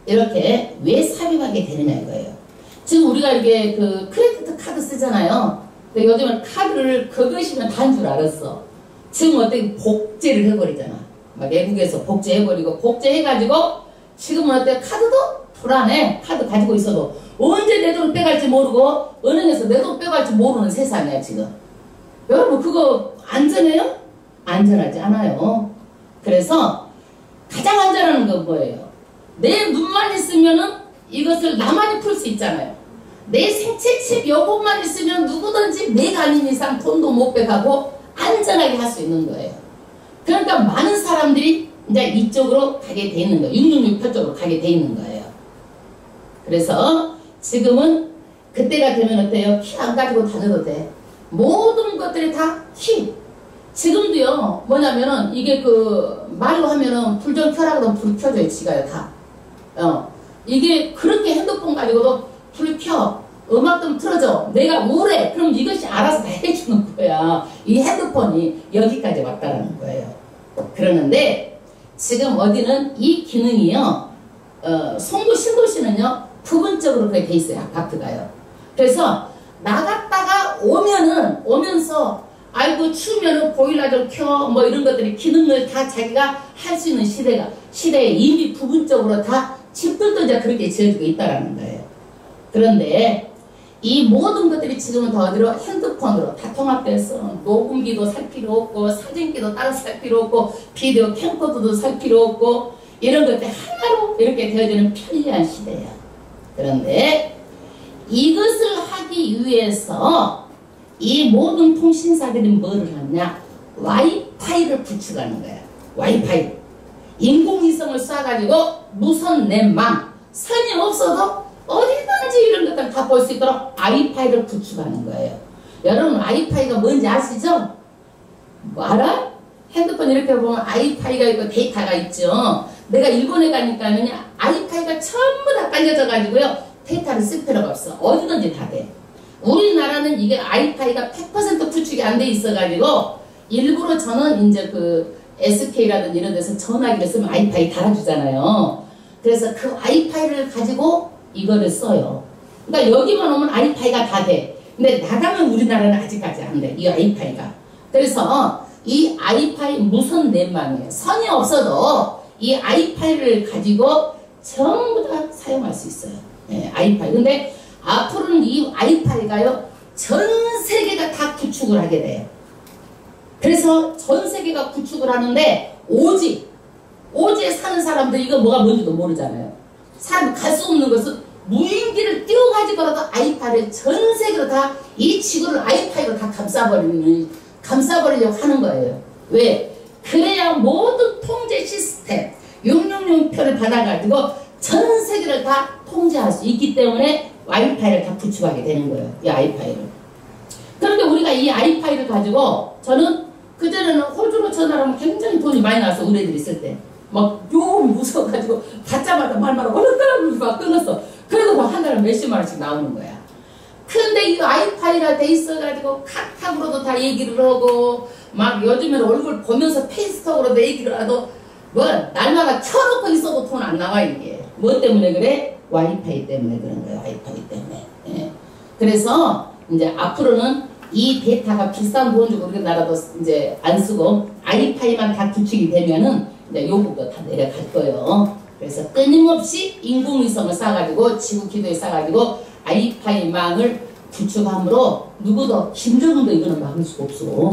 이렇게 왜 삽입하게 되느냐 이거예요. 지금 우리가 이렇게 그 크레디트 카드 쓰잖아요. 근데 요즘은 카드를 그것이면 단 줄 알았어. 지금 어떻게 복제를 해버리잖아. 막 외국에서 복제해버리고 복제해가지고 지금은 어때? 카드도 불안해. 카드 가지고 있어도 언제 내 돈 빼갈지 모르고 은행에서 내 돈 빼갈지 모르는 세상이야 지금. 여러분 그거 안전해요? 안전하지 않아요. 그래서 가장 안전한 건 뭐예요? 내 눈만 있으면은 이것을 나만이 풀 수 있잖아요. 내 생체칩 요것만 있으면 누구든지 내가 아닌 이상 돈도 못 빼가고 안전하게 할 수 있는 거예요. 그러니까 많은 사람들이 이제 이쪽으로 가게 돼 있는 거예요. 666표 쪽으로 가게 돼 있는 거예요. 그래서 지금은 그때가 되면 어때요? 키 안 가지고 다녀도 돼. 모든 것들이 다 키. 지금도요, 뭐냐면은 이게 그 말로 하면은 불 좀 켜라 그러면 불 켜줘요, 지가요, 다. 이게 그렇게 핸드폰 가지고도 불 켜. 음악 좀 틀어줘. 내가 우울해. 그럼 이것이 알아서 다 해주는 거야. 이 핸드폰이 여기까지 왔다라는 거예요. 그러는데 지금 어디는 이 기능이요. 송도 신도시는요. 부분적으로 그렇게 돼 있어요. 아파트가요. 그래서 나갔다가 오면서 아이고 추우면은 보일러 좀 켜. 뭐 이런 것들이 기능을 다 자기가 할 수 있는 시대에 이미 부분적으로 다 집들도 이제 그렇게 지어지고 있다라는 거예요. 그런데 이 모든 것들이 지금은 더 어디로? 핸드폰으로 다 통합돼서 녹음기도 살 필요 없고 사진기도 따로 살 필요 없고 비디오 캠코더도 살 필요 없고 이런 것들 하나로 이렇게 되어지는 편리한 시대야. 그런데 이것을 하기 위해서 이 모든 통신사들이 뭐를 하냐? 와이파이를 구축하는 거야. 와이파이. 인공위성을 쏴가지고 무선 넷망 선이 없어도 어디든지 이런 것들 다 볼 수 있도록 와이파이를 구축하는 거예요. 여러분 와이파이가 뭔지 아시죠? 뭐 알아? 핸드폰 이렇게 보면 와이파이가 있고 데이터가 있죠. 내가 일본에 가니까는 와이파이가 전부 다 깔려져 가지고요. 데이터를 쓸 필요가 없어. 어디든지 다 돼. 우리나라는 이게 와이파이가 100% 구축이 안 돼 있어 가지고 일부러 저는 이제 그 SK라든지 이런 데서 전화기를 쓰면 와이파이 달아주잖아요. 그래서 그 와이파이를 가지고 이거를 써요. 그러니까 여기만 오면 와이파이가 다 돼. 근데 나가면 우리나라는 아직까지 안 돼. 이 와이파이가. 그래서 이 와이파이 무선 넷망이에요. 선이 없어도 이 와이파이를 가지고 전부 다 사용할 수 있어요. 네, 와이파이. 근데 앞으로는 이 와이파이가요. 전 세계가 다 구축을 하게 돼요. 그래서 전 세계가 구축을 하는데 오직 오지에 사는 사람들 이거 뭐가 뭔지도 모르잖아요. 사람 갈 수 없는 것은 무인기를 띄워가지고라도 아이파이를 전 세계로 다 이 지구를 아이파이로 다 감싸버리려고 하는 거예요. 왜? 그래야 모든 통제 시스템 666표를 받아가지고 전 세계를 다 통제할 수 있기 때문에 와이파이를 다 구축하게 되는 거예요. 이 아이파이를. 그런데 우리가 이 아이파이를 가지고 저는 그전에는 호주로 전화를 하면 굉장히 돈이 많이 나왔어. 우리 애들 있을 때. 막 요금 무서워가지고 받자마자 말마다 얼른 막 끊었어. 그래도 막 한 달에 몇십만 원씩 나오는 거야. 근데 이 아이파이가 돼 있어가지고 카카오로도 다 얘기를 하고 막 요즘에는 얼굴 보면서 페이스톡으로도 얘기를 하도 뭐 날마다 켜놓고 있어도 돈 안 나와 이게. 뭐 때문에 그래? 와이파이 때문에 그런 거예요. 와이파이 때문에. 예. 그래서 이제 앞으로는 이 데이터가 비싼 돈 주고 우리나라도 이제 안 쓰고 아이파이만 다 구축이 되면은 이제 요금도 다 내려갈 거예요. 그래서 끊임없이 인공위성을 쏴가지고 지구 기도에 쏴가지고 아이파이망을 구축함으로 누구도 김정은도 이거는 막을 수가 없어.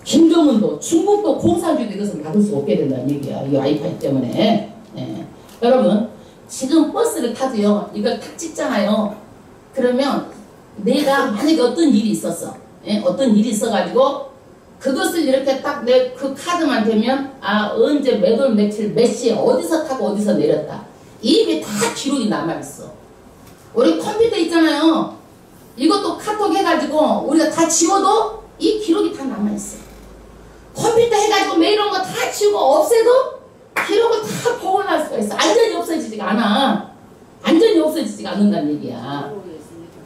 김정은도 중국도 공산주의도 이것을 막을 수 없게 된다는 얘기야. 이 아이파이 때문에. 예. 여러분 지금 버스를 타도요. 이걸 탁 찍잖아요. 그러면 내가 만약에 어떤 일이 있었어. 예? 어떤 일이 있어가지고 그것을 이렇게 딱 내 그 카드만 되면 아 언제 몇 월 며칠 몇 시에 어디서 타고 어디서 내렸다. 이게 다 기록이 남아있어. 우리 컴퓨터 있잖아요. 이것도 카톡 해가지고 우리가 다 지워도 이 기록이 다 남아있어. 컴퓨터 해가지고 메일 온 거 다 지우고 없애도 기록을 다 복원할 수가 있어. 완전히 없어지지가 않아. 완전히 없어지지가 않는다는 얘기야.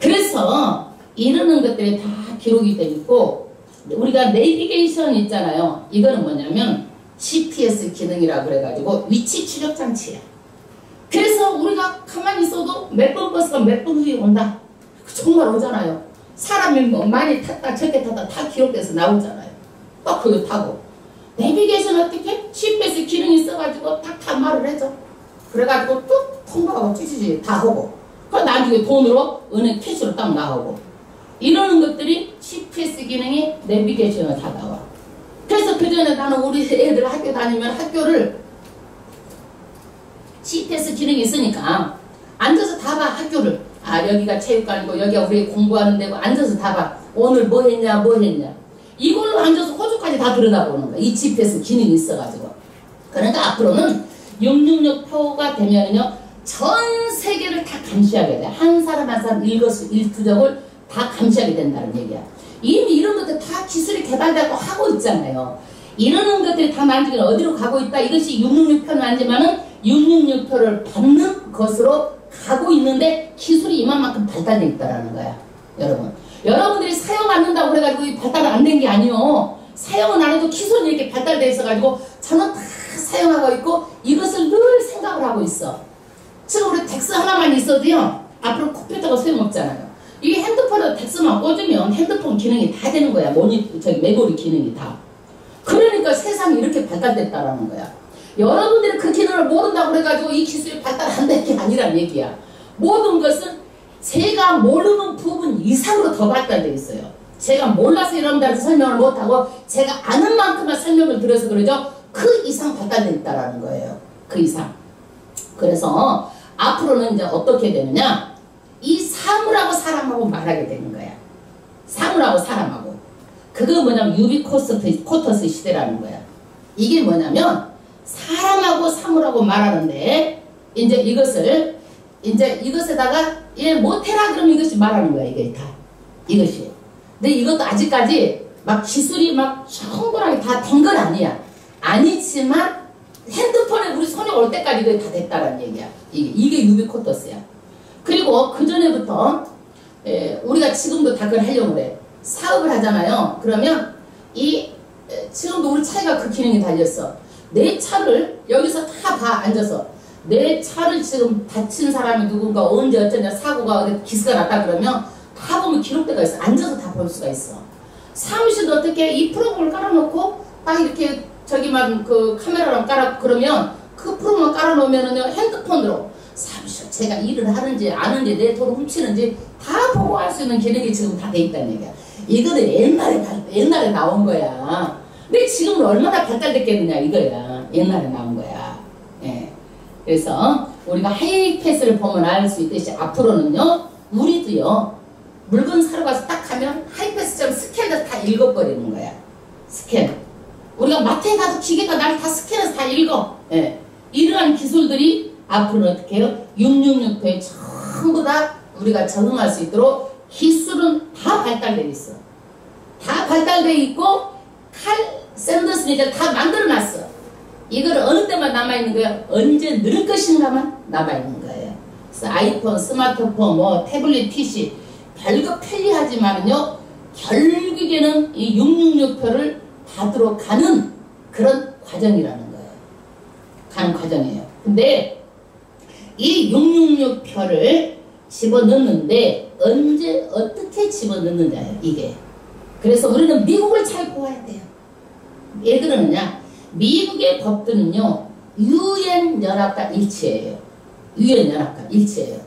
그래서 이러는 것들이 다 기록이 되어 있고 우리가 내비게이션 있잖아요. 이거는 뭐냐면 GPS 기능이라고 그래가지고 위치 추적 장치야. 그래서 우리가 가만히 있어도 몇 번 버스가 몇 분 후에 온다. 정말 오잖아요. 사람이 뭐 많이 탔다 적게 탔다 다 기록돼서 나오잖아요. 딱 그거 타고 내비게이션 어떻게? GPS 기능이 있어가지고 딱 말을 해줘. 그래가지고 뚝 통과하고 찌찌찌 다 하고 그 나중에 돈으로 은행 캐시로 딱 나오고 이러는 것들이 GPS 기능이 내비게이션으로 다 나와. 그래서 그전에 나는 우리 애들 학교 다니면 학교를 GPS 기능이 있으니까 앉아서 다 봐 학교를. 아 여기가 체육관이고 여기가 우리 공부하는 데고 앉아서 다 봐. 오늘 뭐 했냐 뭐 했냐. 이걸로 앉아서 호주까지 다 들여다보는 거야. 이 GPS 기능이 있어가지고. 그러니까 앞으로는 666표가 되면요 전 세계를 다 감시하게 돼. 한 사람 한 사람 일투족을 다 감시하게 된다는 얘기야. 이미 이런 것들 다 기술이 개발되고 하고 있잖아요. 이러는 것들이 다 나중에 어디로 가고 있다. 이것이 666표는 아니지만은 666표를 받는 것으로 가고 있는데 기술이 이만큼 발달되어 있다라는 거야. 여러분. 여러분들이 사용 안 한다고 그래가지고 발달 안 된 게 아니요. 사용은 안 해도 기술이 이렇게 발달되어 있어가지고 저는 다 사용하고 있고 이것을 늘 생각을 하고 있어. 지금 우리 덱스 하나만 있어도요. 앞으로 컴퓨터가 소용없잖아요. 이게 핸드폰에 덱스만 꽂으면 핸드폰 기능이 다 되는 거야. 메모리 기능이 다. 그러니까 세상이 이렇게 발달됐다라는 거야. 여러분들이 그 기능을 모른다고 그래가지고 이 기술이 발달 안 된 게 아니란 얘기야. 모든 것은 제가 모르는 부분 이상으로 더 발달되어 있어요. 제가 몰라서 여러분들한테 설명을 못하고 제가 아는 만큼만 설명을 드려서 그러죠. 그 이상 발달되어 있다라는 거예요. 그 이상. 그래서 앞으로는 이제 어떻게 되느냐. 이 사물하고 사람하고 말하게 되는 거야. 사물하고 사람하고. 그거 뭐냐면 유비코터스 시대라는 거야. 이게 뭐냐면 사람하고 사물하고 말하는데 이제 이것에다가 얘 못해라 그러면 이것이 말하는 거야. 이게 다. 이것이. 근데 이것도 아직까지 막 기술이 막 충분하게 다 된 건 아니야. 아니지만 핸드폰에 우리 손에 올 때까지 이게 다 됐다라는 얘기야. 이게 유비코터스야. 그리고 그 전에부터 우리가 지금도 다 그걸 하려고 그래. 사업을 하잖아요. 그러면 지금도 우리 차가 그 기능이 달렸어. 내 차를 여기서 다 봐 앉아서 내 차를 지금 다친 사람이 누군가 언제 어쩌냐 사고가 어디 기스가 났다 그러면 다 보면 기록대가 있어. 앉아서 다 볼 수가 있어. 사무실도 어떻게 이 프로그램을 깔아놓고 딱 이렇게 저기만 그 카메라랑 깔아 그러면 그 프로그램을 깔아놓으면은요 핸드폰으로 사무실 제가 일을 하는지 아는지 내 돈을 훔치는지 다 보고 할 수 있는 기능이 지금 다 돼 있다는 얘기야. 이거는 옛날에 나온 거야. 근데 지금은 얼마나 발달됐겠느냐 이거야. 옛날에 나온 거야. 예. 그래서 우리가 하이패스를 보면 알 수 있듯이 앞으로는요, 우리도요, 물건 사러 가서 딱 하면 하이패스처럼 스캔해서 다 읽어버리는 거야. 스캔. 우리가 마트에 가도 기계가 나를 다 스캔해서 다 읽어. 예. 이러한 기술들이 앞으로는 어떻게 해요? 666호에 전부 다 우리가 적응할 수 있도록 기술은 다 발달되어 있어. 다 발달되어 있고 칼 샌더스는 이제 다 만들어놨어. 이거를 어느 때만 남아있는 거야? 언제 늘 것인가만 남아있는 거예요. 그래서 아이폰, 스마트폰, 뭐 태블릿, PC 별거 편리하지만요, 결국에는 이 666표를 받으러 가는 그런 과정이라는 거예요. 가는 과정이에요. 근데 이 666표를 집어넣는데 언제 어떻게 집어넣느냐예요, 이게. 그래서 우리는 미국을 잘 보아야 돼요. 왜 그러느냐? 미국의 법들은요, 유엔연합과 일치해요. 유엔연합과 일치해요.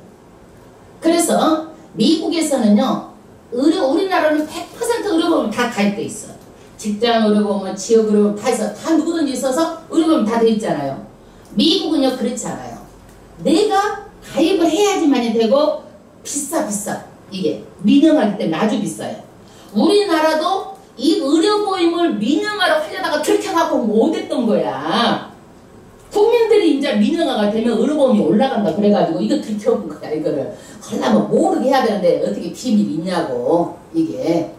그래서 미국에서는요, 우리나라는 100% 의료보험 다 가입돼 있어. 직장 의료보험, 지역 의료보험 다 있어. 다 누구든지 있어서 의료보험 다 돼 있잖아요. 미국은요, 그렇지 않아요. 내가 가입을 해야지만이 되고 비싸. 이게 민영하기 때문에 아주 비싸요. 우리나라도 이 의료보험을 민영화로 하려다가 들켜갖고 못했던 거야. 국민들이 이제 민영화가 되면 의료보험이 올라간다 그래가지고 이거 들켜온 거야. 이거를 하려면 모르게 해야 되는데 어떻게 비밀이 있냐고 이게.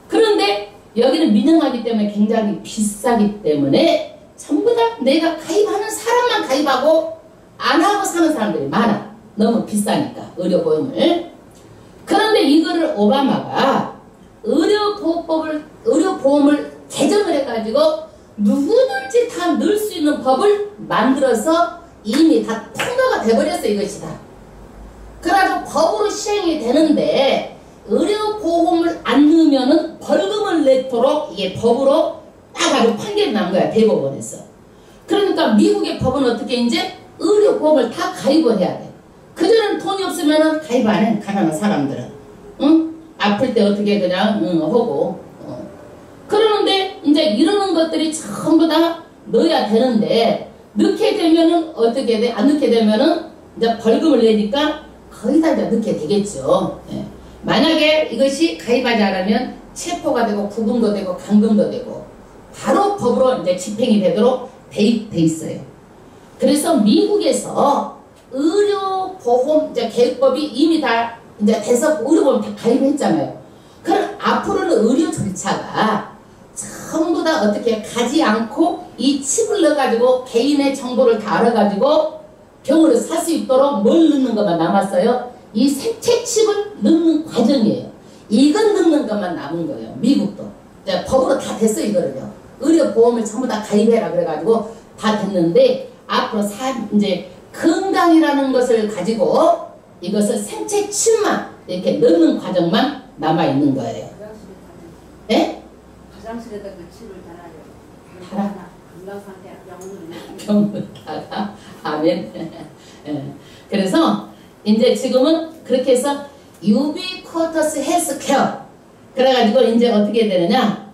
그런데 여기는 민영화기 때문에 굉장히 비싸기 때문에 전부 다 내가 가입하는 사람만 가입하고 안 하고 사는 사람들이 많아. 너무 비싸니까 의료보험을. 그런데 이거를 오바마가 의료보험을 개정을 해가지고 누구든지 다 넣을 수 있는 법을 만들어서 이미 다 통과가 돼버렸어. 이것이 다. 그래가지고 법으로 시행이 되는데 의료보험을 안 넣으면은 벌금을 냈도록 이게 법으로 딱 아주 판결이 난 거야. 대법원에서. 그러니까 미국의 법은 어떻게 이제 의료보험을 다 가입을 해야 돼. 그전에는 돈이 없으면은 가입 안 해. 가난한 사람들은. 응? 아플 때 어떻게 그냥 하고. 그러는데 이제 이러는 것들이 전부 다 넣어야 되는데 넣게 되면은 어떻게 돼? 안 넣게 되면은 이제 벌금을 내니까 거의 다 이제 넣게 되겠죠. 예. 만약에 이것이 가입하지 않으면 체포가 되고 구금도 되고 감금도 되고 바로 법으로 이제 집행이 되도록 돼 있어요. 그래서 미국에서 의료보험 이제 계획법이 이미 다 이제 돼서 의료보험 다 가입했잖아요. 그럼 앞으로는 의료 절차가 전부 다 어떻게 가지 않고 이 칩을 넣어가지고 개인의 정보를 다 알아가지고 병원에 살 수 있도록 뭘 넣는 것만 남았어요? 이 생체 칩을 넣는 과정이에요. 이건 넣는 것만 남은 거예요. 미국도. 이제 법으로 다 됐어 이거를요. 의료보험을 전부 다 가입해라 그래가지고 다 됐는데 앞으로 이제 건강이라는 것을 가지고 이것을 생체 칩만 이렇게 넣는 과정만 남아있는 거예요. 네? 화장실에다 그 칩을 달아요. 달아? 건강상태 병원을 다가 아멘. 예. 그래서 이제 지금은 그렇게 해서 유비쿼터스 헬스케어 그래가지고 이제 어떻게 되느냐,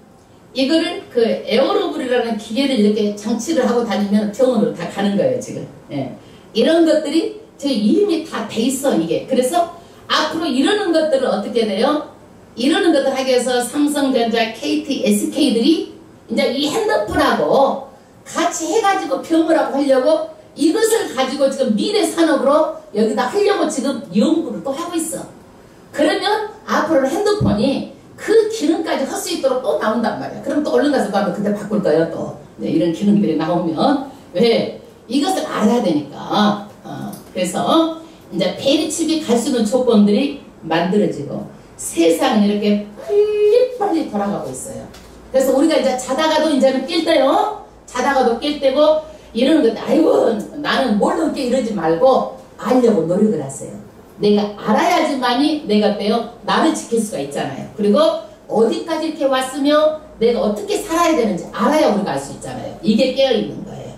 이거를 그 에어로블이라는 기계를 이렇게 장치를 하고 다니면 병원으로 다 가는 거예요 지금. 예. 이런 것들이 저희 이미 다 돼 있어 이게. 그래서 앞으로 이러는 것들을 어떻게 돼요? 이러는 것들 하기 위해서 삼성전자, KT, SK들이 이제 이 핸드폰하고 같이 해가지고 병원하고 하려고 이것을 가지고 지금 미래 산업으로 여기다 하려고 지금 연구를 또 하고 있어. 그러면 앞으로는 핸드폰이 그 기능까지 할 수 있도록 또 나온단 말이야. 그럼 또 얼른 가서 가면 그때 바꿀 거예요 또. 네, 이런 기능들이 나오면. 왜? 이것을 알아야 되니까. 그래서 이제 페리칩이 갈 수 있는 조건들이 만들어지고 세상은 이렇게 빨리 돌아가고 있어요. 그래서 우리가 이제 자다가도 이제는 낄 때요. 자다가도 낄 때고 이러는 건데, 아이고 나는 모르게 이러지 말고 알려고 노력을 하세요. 내가 알아야지만이 내가 때요 나를 지킬 수가 있잖아요. 그리고 어디까지 이렇게 왔으며 내가 어떻게 살아야 되는지 알아야 우리가 알 수 있잖아요. 이게 깨어있는 거예요.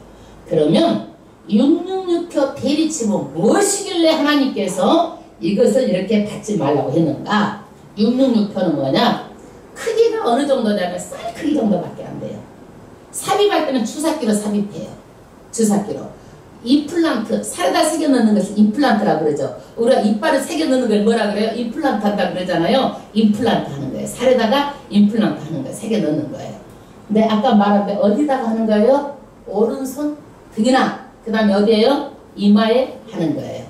그러면 666표 대리침은 무엇이길래 하나님께서 이것을 이렇게 받지 말라고 했는가? 666표는 뭐냐? 크기가 어느 정도냐면 쌀 크기 정도밖에 안 돼요. 삽입할 때는 주사기로 삽입해요. 주사기로. 임플란트, 살에다 새겨 넣는 것을 임플란트라고 그러죠. 우리가 이빨을 새겨 넣는 걸 뭐라 그래요? 임플란트 한다 그러잖아요. 임플란트 하는 거예요. 살에다가 임플란트 하는 거예요. 새겨 넣는 거예요. 근데 아까 말한 데 어디다가 하는 거예요? 오른손 등이나 그 다음에 어디에요? 이마에 하는 거예요.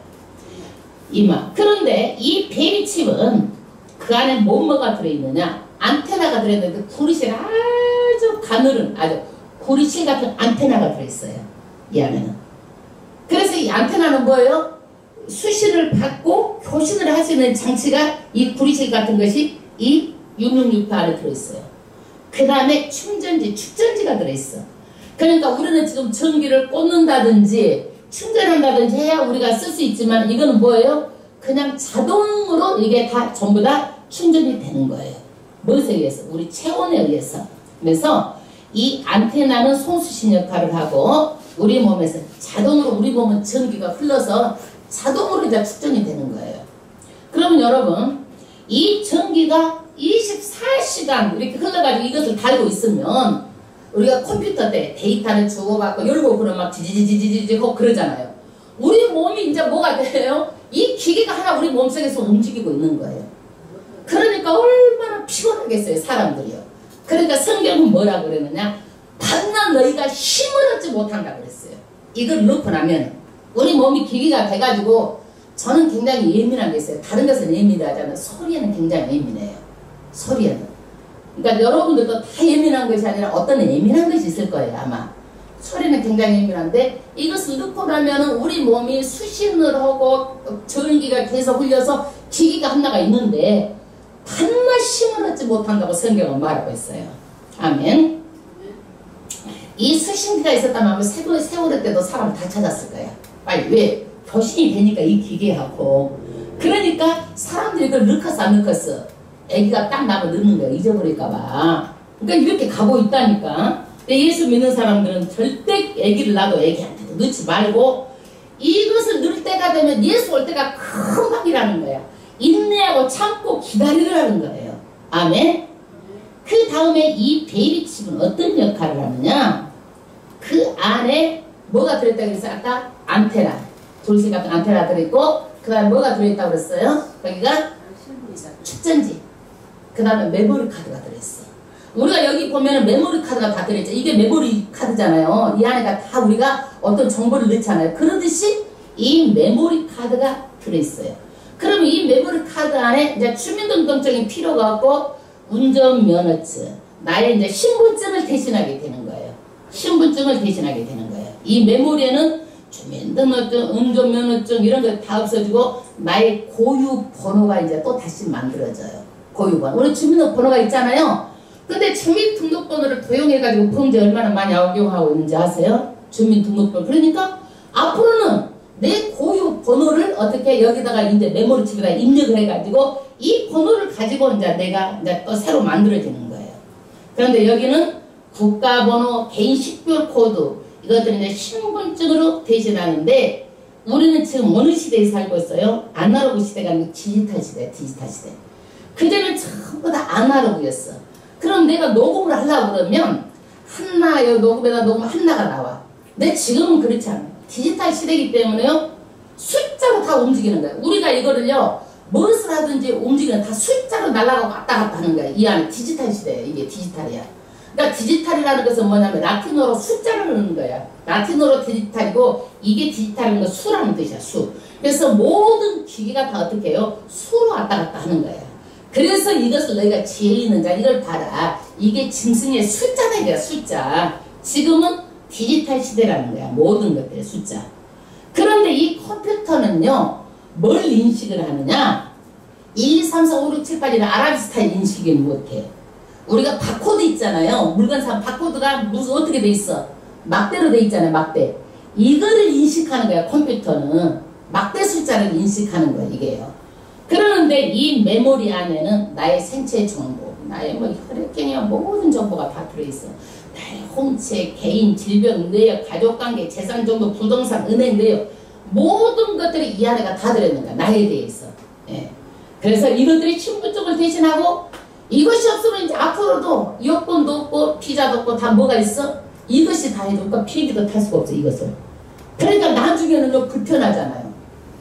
이마. 그런데 이 베이비칩은 그 안에 뭐가 들어있느냐? 안테나가 들어있는데 구리실 아주 가늘은 아주 구리실 같은 안테나가 들어있어요. 이 안에는. 그래서 이 안테나는 뭐예요? 수신을 받고 교신을 할 수 있는 장치가 이 구리실 같은 것이 이 666 안에 들어있어요. 그 다음에 충전지, 축전지가 들어있어. 그러니까 우리는 지금 전기를 꽂는다든지 충전한다든지 해야 우리가 쓸 수 있지만 이거는 뭐예요? 그냥 자동으로 이게 다 전부 다 충전이 되는 거예요. 무엇에 의해서? 우리 체온에 의해서. 그래서 이 안테나는 송수신 역할을 하고 우리 몸에서 자동으로 우리 몸은 전기가 흘러서 자동으로 이제 축전이 되는 거예요. 그러면 여러분 이 전기가 24시간 이렇게 흘러가지고 이것을 달고 있으면 우리가 컴퓨터 때 데이터를 주고받고 열고 그러면 막 지지지지지지 하고 그러잖아요. 우리 몸이 이제 뭐가 돼요? 이 기계가 하나 우리 몸속에서 움직이고 있는 거예요. 그러니까 얼마나 피곤하겠어요, 사람들이요. 그러니까 성경은 뭐라고 그러느냐? 반나 너희가 힘을 얻지 못한다 그랬어요. 이걸 넣고 나면 우리 몸이 기계가 돼가지고 저는 굉장히 예민한 게 있어요. 다른 것은 예민하잖아요. 소리에는 굉장히 예민해요. 소리에는. 그러니까 여러분들도 다 예민한 것이 아니라 어떤 예민한 것이 있을 거예요, 아마. 소리는 굉장히 예민한데 이것을 넣고 나면은 우리 몸이 수신을 하고 전기가 계속 흘려서 기기가 하나가 있는데 반나 힘을 얻지 못한다고 성경은 말하고 있어요. 아멘. 이 수신기가 있었다면 아마 세월호 때도 사람 다 찾았을 거예요. 빨리. 왜? 교신이 되니까 이 기계하고. 그러니까 사람들이 이걸 넣겠어 안 넣겠어? 애기가 딱 나면 넣는 거야. 잊어버릴까봐. 그러니까 이렇게 가고 있다니까. 근데 예수 믿는 사람들은 절대 애기를 낳아도 애기한테도 넣지 말고 이것을 넣을 때가 되면 예수 올 때가 금방이라는 거야. 인내하고 참고 기다리라는 거예요. 아멘. 그 다음에 이 베이비칩은 어떤 역할을 하느냐? 그 안에 뭐가 들어있다고 그랬어요? 아까 안테나. 돌실 같은 안테나 들어있고 그 다음에 뭐가 들어있다고 그랬어요? 거기가 축전지. 그 다음에 메모리 카드가 들어있어. 우리가 여기 보면은 메모리 카드가 다 들어있죠. 이게 메모리 카드잖아요. 이 안에가 다 우리가 어떤 정보를 넣잖아요. 그러듯이 이 메모리 카드가 들어있어요. 그러면 이 메모리 카드 안에 이제 주민등록증이 필요가 없고 운전면허증, 나의 이제 신분증을 대신하게 되는 거예요. 신분증을 대신하게 되는 거예요. 이 메모리에는 주민등록증, 운전면허증 이런 거 다 없어지고 나의 고유 번호가 이제 또 다시 만들어져요. 고유번호. 우리 주민등록번호가 있잖아요. 근데 주민등록번호를 도용해가지고 범죄 얼마나 많이 악용하고 있는지 아세요? 주민등록번호. 그러니까 앞으로는 내 고유 번호를 어떻게 여기다가 이제 메모리칩에다 입력을 해가지고 이 번호를 가지고 이제 내가 이제 또 새로 만들어지는 거예요. 그런데 여기는 국가번호, 개인 식별 코드 이것들은 이제 신분증으로 대신하는데 우리는 지금 어느 시대에 살고 있어요? 아날로그 시대가 아니고 디지털 시대, 디지털 시대. 그전에는 전부 다 아날로그였어. 그럼 내가 녹음을 하려고 그러면 하나, 여기 녹음에다 녹음 하나가 나와. 근데 지금은 그렇지 않아요. 디지털 시대이기 때문에요. 숫자로 다 움직이는 거예요. 우리가 이거를요. 무엇을 하든지 움직이는 다 숫자로 날아가고 왔다 갔다 하는 거예요. 이 안에 디지털 시대예요. 이게 디지털이야. 그러니까 디지털이라는 것은 뭐냐면 라틴어로 숫자를 넣는 거야. 라틴어로 디지털이고 이게 디지털인 거 수라는 뜻이야. 수. 그래서 모든 기기가 다 어떻게 해요? 수로 왔다 갔다 하는 거야. 그래서 이것을 너희가 지혜 있는 자 이걸 봐라. 이게 짐승의 숫자다 이거야. 숫자. 지금은 디지털 시대라는 거야. 모든 것들의 숫자. 그런데 이 컴퓨터는요. 뭘 인식을 하느냐? 1, 2, 3, 4, 5, 6, 7, 8이는 아랍스타일 인식을 못해. 우리가 바코드 있잖아요. 물건 사면 바코드가 무슨 어떻게 돼 있어? 막대로 돼 있잖아요. 막대. 이거를 인식하는 거야. 컴퓨터는. 막대 숫자를 인식하는 거야. 이게요. 그러는데 이 메모리 안에는 나의 생체 정보, 나의 뭐 혈액형이야 모든 정보가 다 들어있어. 나의 홍채, 개인, 질병, 내역, 가족관계, 재산 정보, 부동산, 은행 내역 모든 것들이 이 안에가 다 들어있는 거야. 나에 대해서. 예. 그래서 이것들이 신분증을 대신하고 이것이 없으면 이제 앞으로도 여권도 없고 비자도 없고 다 뭐가 있어? 이것이 다 해주니까 비행기도 탈 수가 없어 이것을. 그러니까 나중에는 불편하잖아요.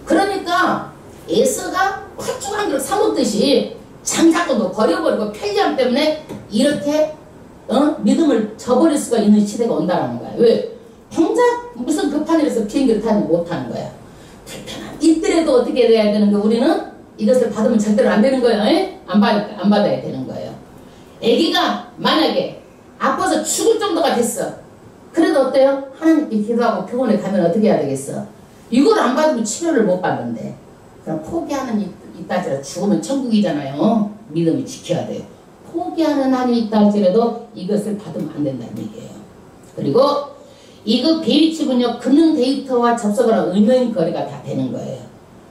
그러니까 에서가 팥죽 한 그릇 사먹듯이 장작도 버려버리고 편리함 때문에 이렇게 믿음을 저버릴 수가 있는 시대가 온다는 거야. 왜? 정작 무슨 급한 일에서 비행기를 타는 못하는 거야. 불편함 있더라도 어떻게 돼야 되는 거 우리는 이것을 받으면 절대로 안 되는 거예요. 안 받아야 되는 거예요. 아기가 만약에 아파서 죽을 정도가 됐어. 그래도 어때요? 하나님께 기도하고 병원에 가면 어떻게 해야 되겠어? 이걸 안 받으면 치료를 못 받는데. 그럼 포기하는 있다 할지라도 죽으면 천국이잖아요. 믿음을 지켜야 돼요. 포기하는 한이 있다 할지라도 이것을 받으면 안 된다는 얘기예요. 그리고 이거 베이비칩은요 금융 데이터와 접속을 하는 은행 거래가 다 되는 거예요.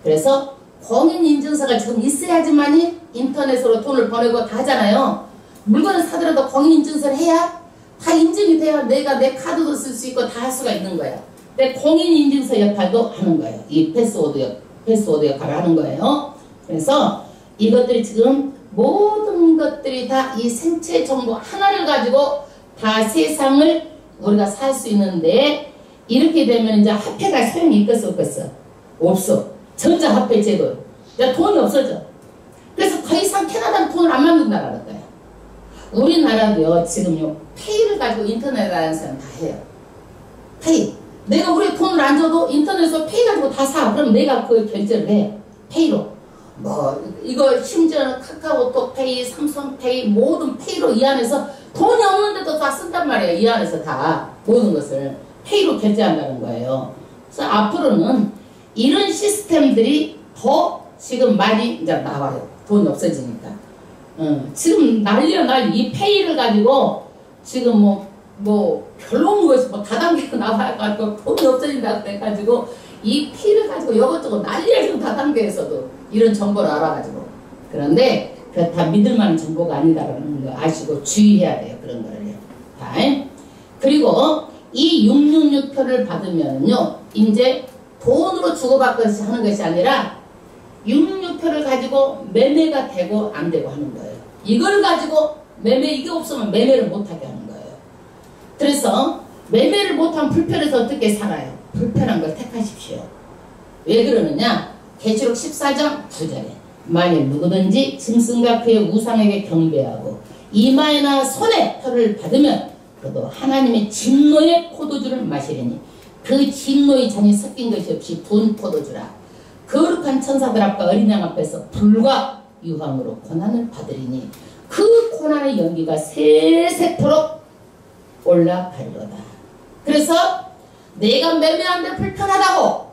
그래서 공인인증서가 지금 있어야지만이 인터넷으로 돈을 보내고 다 하잖아요. 물건을 사더라도 공인인증서를 해야 다 인증이 돼야 내가 내 카드도 쓸 수 있고 다 할 수가 있는 거예요. 근데 공인인증서 역할도 하는 거예요. 이 패스워드 역할을 하는 거예요. 그래서 이것들이 지금 모든 것들이 다 이 생체 정보 하나를 가지고 다 세상을 우리가 살 수 있는데 이렇게 되면 이제 화폐가 소용이 있겠어 없겠어? 없어. 전자화폐 제도. 돈이 없어져. 그래서 더 이상 캐나다는 돈을 안 만든다라는 거야. 우리나라도요 지금요 페이를 가지고 인터넷 하는 사람 다 해요. 페이. 내가 우리 돈을 안 줘도 인터넷에서 페이 가지고 다 사. 그럼 내가 그걸 결제를 해. 페이로. 뭐 이거 심지어는 카카오톡 페이, 삼성 페이 모든 페이로 이 안에서 돈이 없는데도 다 쓴단 말이에요. 이 안에서 다 모든 것을 페이로 결제한다는 거예요. 그래서 앞으로는 이런 시스템들이 더 지금 많이 이제 나와요. 돈이 없어지니까. 지금 난리야 난리. 이 페이를 가지고 지금 뭐 별로 것이 뭐 다단계로 나와가지고 돈이 없어진다고 해가지고 이 피를 가지고 이것저것 난리야 지금 다단계에서도 이런 정보를 알아가지고. 그런데 다 믿을 만한 정보가 아니다라는 거 아시고 주의해야 돼요. 그런 거를요. 그리고 이 666표를 받으면요 이제 돈으로 주고받고 하는 것이 아니라 666표를 가지고 매매가 되고 안 되고 하는 거예요. 이걸 가지고 이게 없으면 매매를 못하게 하는 거예요. 그래서 매매를 못하면 불편해서 어떻게 살아요? 불편한 걸 택하십시오. 왜 그러느냐? 계시록 14장 9절에 만일 누구든지 짐승과 그의 우상에게 경배하고 이마에나 손에 표를 받으면 그도 하나님의 진노의 포도주를 마시리니 그 진노의 잔이 섞인 것이 없이 분 포도주라. 거룩한 천사들 앞과 어린 양 앞에서 불과 유황으로 고난을 받으리니 그 고난의 연기가 세세토록 올라가리로다. 그래서 내가 매매하는데 불편하다고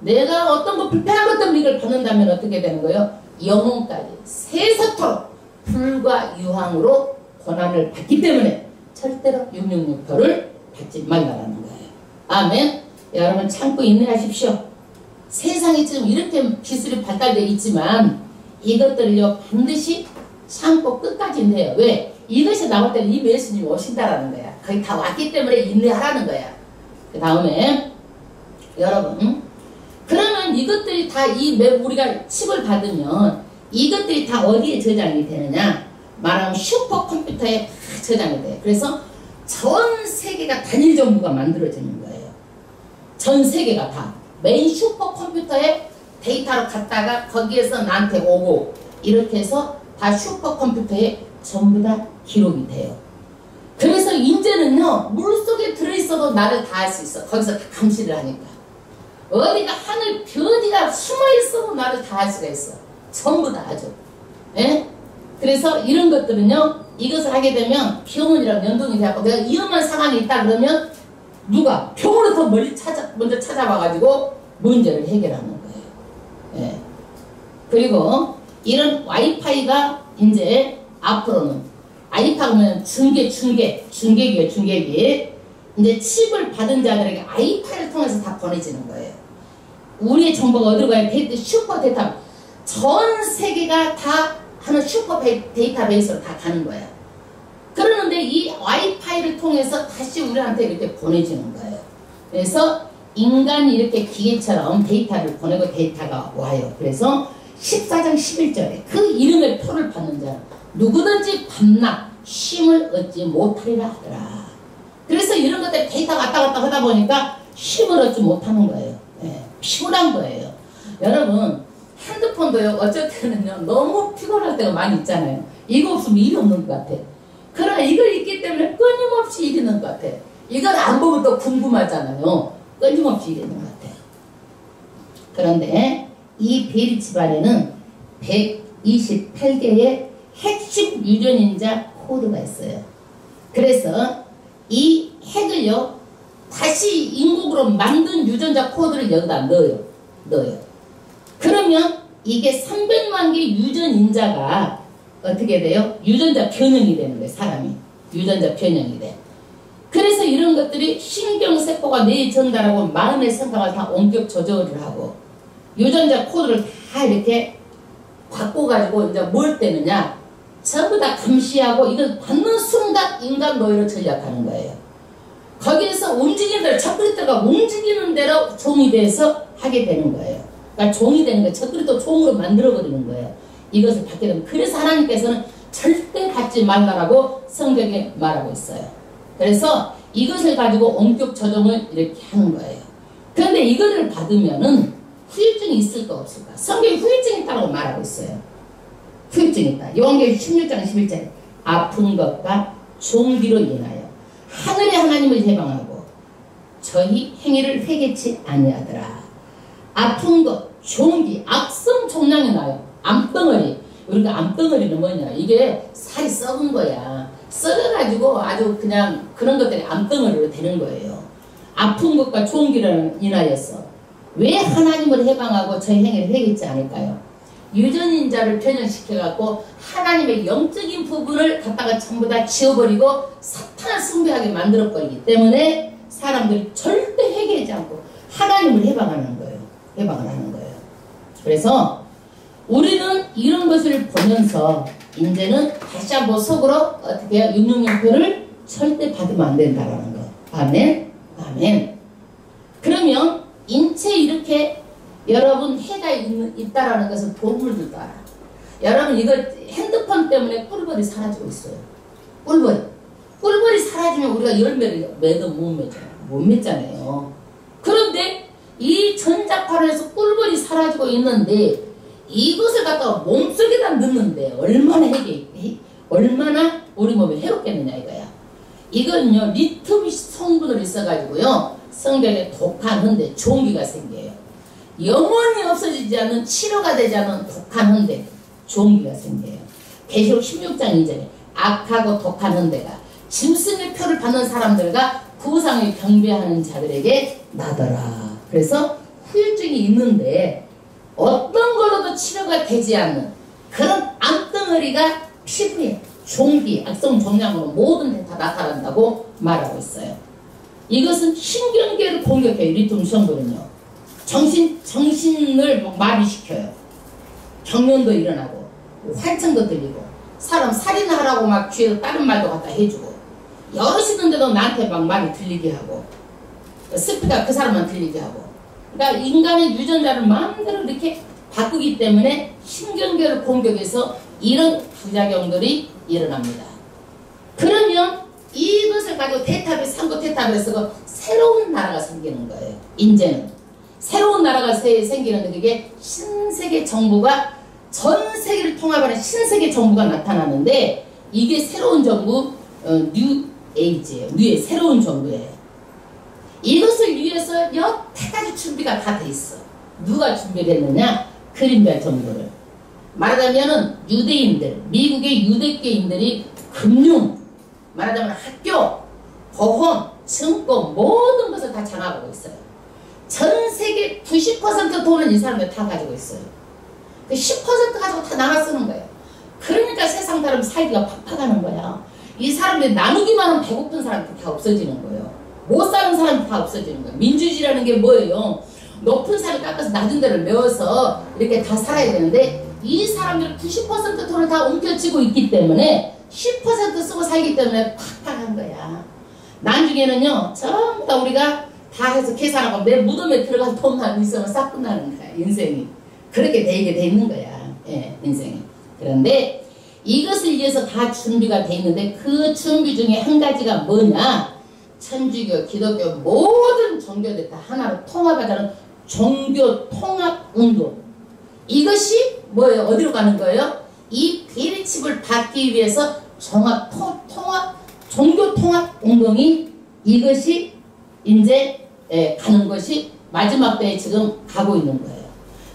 내가 어떤 거 불편한 것 때문에 이걸 받는다면 어떻게 되는 거예요? 영혼까지 세세토록 불과 유황으로 고난을 받기 때문에 절대로 666표를 받지 말라는 거예요. 아멘. 여러분 참고 인내하십시오. 세상에 지금 이렇게 기술이 발달되어 있지만 이것들을요 반드시 참고 끝까지 인내해요. 왜? 이것이 나올 때는 이 예수님이 오신다라는 거야. 거의 다 왔기 때문에 인내하라는 거야. 그 다음에 여러분 그러면 이것들이 다 우리가 칩을 받으면 이것들이 다 어디에 저장이 되느냐? 말하면 슈퍼컴퓨터에 다 저장이 돼요. 그래서 전 세계가 단일 정부가 만들어지는 거예요. 전 세계가 다 메인 슈퍼컴퓨터에 데이터로 갔다가 거기에서 나한테 오고 이렇게 해서 다 슈퍼컴퓨터에 전부 다 기록이 돼요. 그래서 이제는요 물속에 들어있어도 나를 다 할 수 있어. 거기서 다 감시를 하니까. 어디가 하늘 어디가 숨어있어도 나를 다 할 수가 있어. 전부 다 아주. 예? 그래서 이런 것들은요 이것을 하게 되면 병원이랑 연동이 돼갖고 내가 위험한 상황이 있다 그러면 누가 병원을 더 먼저 찾아봐가지고 문제를 해결하는 거예요. 예. 그리고 이런 와이파이가 이제 앞으로는 와이파이면 중계기예요. 이제 칩을 받은 자들에게 와이파이를 통해서 다 보내지는 거예요. 우리의 정보가 어디로 가요? 슈퍼 데이터. 전 세계가 다 하는 슈퍼 데이터베이스로 다 가는 거야. 그러는데 이 와이파이를 통해서 다시 우리한테 이렇게 보내주는 거예요. 그래서 인간이 이렇게 기계처럼 데이터를 보내고 데이터가 와요. 그래서 14장 11절에 그 이름의 표를 받는 자 누구든지 밤낮 쉼을 얻지 못하리라 하더라. 그래서 이런 것들이 데이터 왔다 갔다 하다 보니까 힘을 얻지 못하는 거예요. 예, 피곤한 거예요. 여러분 핸드폰도요 어쩔 때는요 너무 피곤할 때가 많이 있잖아요. 이거 없으면 일이 없는 것 같아. 그러나 이걸 있기 때문에 끊임없이 일이 있는 것 같아. 이걸 안 보면 또 궁금하잖아요. 끊임없이 일이 있는 것 같아. 그런데 이 베리 집안에는 128개의 핵심 유전인자 코드가 있어요. 그래서 이 핵을요 다시 인국으로 만든 유전자 코드를 여기다 넣어요. 그러면 이게 300만 개 유전인자가 어떻게 돼요? 유전자 변형이 되는 거예요. 사람이 유전자 변형이 돼. 그래서 이런 것들이 신경세포가 뇌에 전달하고 마음의 생각을 다 원격 조절을 하고 유전자 코드를 다 이렇게 바꿔가지고 이제 뭘 떼느냐 전부 다 감시하고 이걸 받는 순간 인간 노예로 전략하는 거예요. 거기에서 움직이는 대로 척그리터가 움직이는 대로 종이 돼서 하게 되는 거예요. 그러니까 종이 되는 거예요. 척그리터 종으로 만들어버리는 거예요. 이것을 받게 되면 그래서 하나님께서는 절대 받지 말라라고 성경에 말하고 있어요. 그래서 이것을 가지고 원격 조정을 이렇게 하는 거예요. 그런데 이거를 받으면은 후유증이 있을까 없을까? 성경에 후유증이 있다고 말하고 있어요. 후유증이 있다. 요한계시록 16장 11절에 아픈 것과 종기로 인하여 하늘의 하나님을 해방하고 저희 행위를 회개치 아니하더라. 아픈 것, 종기, 악성 종양이 나요. 암덩어리. 우리가 암덩어리는 뭐냐? 이게 살이 썩은 거야. 썩어가지고 아주 그냥 그런 것들이 암덩어리로 되는 거예요. 아픈 것과 종기를 인하여서 왜 하나님을 해방하고 저희 행위를 회개치 않을까요? 유전인자를 변형시켜갖고 하나님의 영적인 부분을 갖다가 전부 다 지워버리고 사탄을 숭배하게 만들어버리기 때문에 사람들이 절대 회개하지 않고 하나님을 해방하는 거예요. 해방을 하는 거예요. 그래서 우리는 이런 것을 보면서 이제는 다시 한번 속으로 어떻게 해요? 육육영표를 절대 받으면 안 된다라는 거. 아멘? 아멘. 그러면 인체에 이렇게 여러분 해가 있다라는 것은 동물들도 알아. 여러분 이거 핸드폰 때문에 꿀벌이 사라지고 있어요. 꿀벌이 사라지면 우리가 열매를 매도 못 맺잖아요. 그런데 이 전자파로에서 꿀벌이 사라지고 있는데 이것을 갖다가 몸속에다 넣는데 얼마나 우리 몸에 해롭겠느냐 이거야. 이거는요 리튬 성분을 있어가지고요 성경에 독한 흔대 종기가 생겨요. 영원히 없어지지 않는 치료가 되지 않는 독한 흔대 종기가 생겨요. 계시록 16장 2절에 악하고 독한 흔대가 짐승의 표를 받는 사람들과 구상을 경배하는 자들에게 나더라. 그래서 후유증이 있는데 어떤 걸로도 치료가 되지 않는 그런 암덩어리가 피부에 종기, 악성 종양으로 모든 데 다 나타난다고 말하고 있어요. 이것은 신경계를 공격해요. 리튬 성분은요. 정신을 마비시켜요. 경련도 일어나고 환청도 들리고 사람 살인하라고 막 뒤에서 다른 말도 갖다 해주고 여럿이 있는데도 나한테 막 말이 들리게 하고 스피가 그 사람만 들리게 하고 그러니까 인간의 유전자를 마음대로 이렇게 바꾸기 때문에 신경계를 공격해서 이런 부작용들이 일어납니다. 그러면 이것을 가지고 대탑에 상고 대탑에 서고 새로운 나라가 생기는 거예요. 이제는 새로운 나라가 생기는데 그게 신세계 정부가 전 세계를 통합하는 신세계 정부가 나타나는데 이게 새로운 정부 뉴 에이지예요. 뉴의 새로운 정부예요. 이것을 위해서 여태까지 준비가 다 돼 있어. 누가 준비를 했느냐? 그림자 정부를. 말하자면은 유대인들, 미국의 유대계인들이 금융, 말하자면 학교, 보험, 증권 모든 것을 다 장악하고 있어요. 전 세계 90% 돈은 이 사람들 다 가지고 있어요. 그 10% 가지고 다 나눠 쓰는 거예요. 그러니까 세상 사람 살기가 팍팍하는 거야. 이 사람들이 나누기만 하면 배고픈 사람들 다 없어지는 거예요. 못 사는 사람들 다 없어지는 거예요. 민주주의라는 게 뭐예요? 높은 산을 깎아서 낮은 데를 메워서 이렇게 다 살아야 되는데 이 사람들은 90% 돈을 다 옮겨치고 있기 때문에 10% 쓰고 살기 때문에 팍팍한 거야. 나중에는요 전부 다 우리가 다 해서 계산하고 내 무덤에 들어가서 돈만 있으면 싹 끝나는 거야. 인생이 그렇게 되게 돼 있는 거야. 예, 인생이. 그런데 이것을 위해서 다 준비가 돼 있는데 그 준비 중에 한 가지가 뭐냐? 천주교, 기독교 모든 종교들 다 하나로 통합하자는 종교 통합 운동. 이것이 뭐예요? 어디로 가는 거예요? 이 베리칩을 받기 위해서 종교 통합 운동이 이것이 이제 가는 것이 마지막 때에 지금 가고 있는 거예요.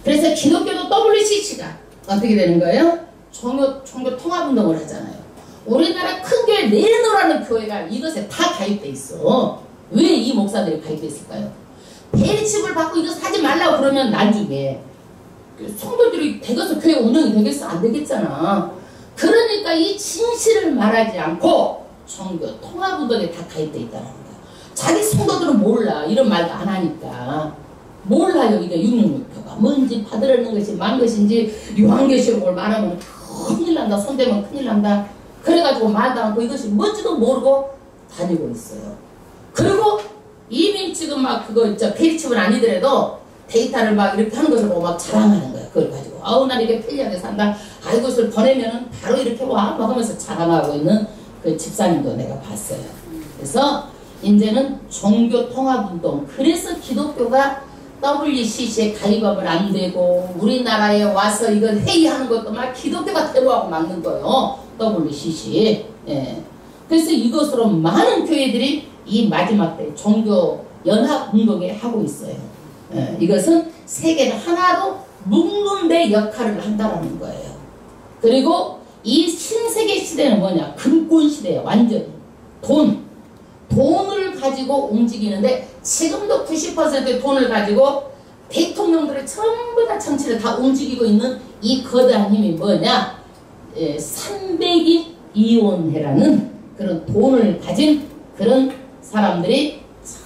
그래서 기독교도 WCC가 어떻게 되는 거예요? 종교 통합 운동을 하잖아요. 우리나라 큰 교회 내놓으라는 교회가 이것에 다 가입돼 있어. 왜 이 목사들이 가입돼 있을까요? 베리칩을 받고 이것 하지 말라고 그러면 나중에 성도들이 되겠어? 교회 운영이 되겠어? 안 되겠잖아. 그러니까 이 진실을 말하지 않고 종교 통합 운동에 다 가입돼 있다는 거야. 자기 성도들은 몰라. 이런 말도 안 하니까. 몰라요. 이게 666표가 뭔지 받으려는 것이 만 것인지 요한계시록을 말하면 큰일 난다. 손대면 큰일 난다. 그래가지고 말도 않고 이것이 뭔지도 모르고 다니고 있어요. 그리고 이미 지금 막 그거 있죠. 페이치는 아니더라도 데이터를 막 이렇게 하는 것을 보고 막 자랑하는 거야. 그걸 가지고 아우 난 이게 편리하게 산다. 아 이것을 보내면은 바로 이렇게 와 막 하면서 자랑하고 있는 그 집사님도 내가 봤어요. 그래서 이제는 종교 통합 운동. 그래서 기독교가 WCC에 가입하면 안 되고 우리나라에 와서 이걸 회의하는 것도 막 기독교가 테러하고 막는 거예요. WCC. 예. 그래서 이것으로 많은 교회들이 이 마지막 때 종교 연합 운동에 하고 있어요. 예. 이것은 세계를 하나로 묶는 데 역할을 한다라는 거예요. 그리고 이 신세계 시대는 뭐냐? 금권 시대예요. 완전히. 돈을 가지고 움직이는데 지금도 90%의 돈을 가지고 대통령들의 전부 다 정치를 다 움직이고 있는 이 거대한 힘이 뭐냐? 300인 이혼회라는 그런 돈을 가진 그런 사람들이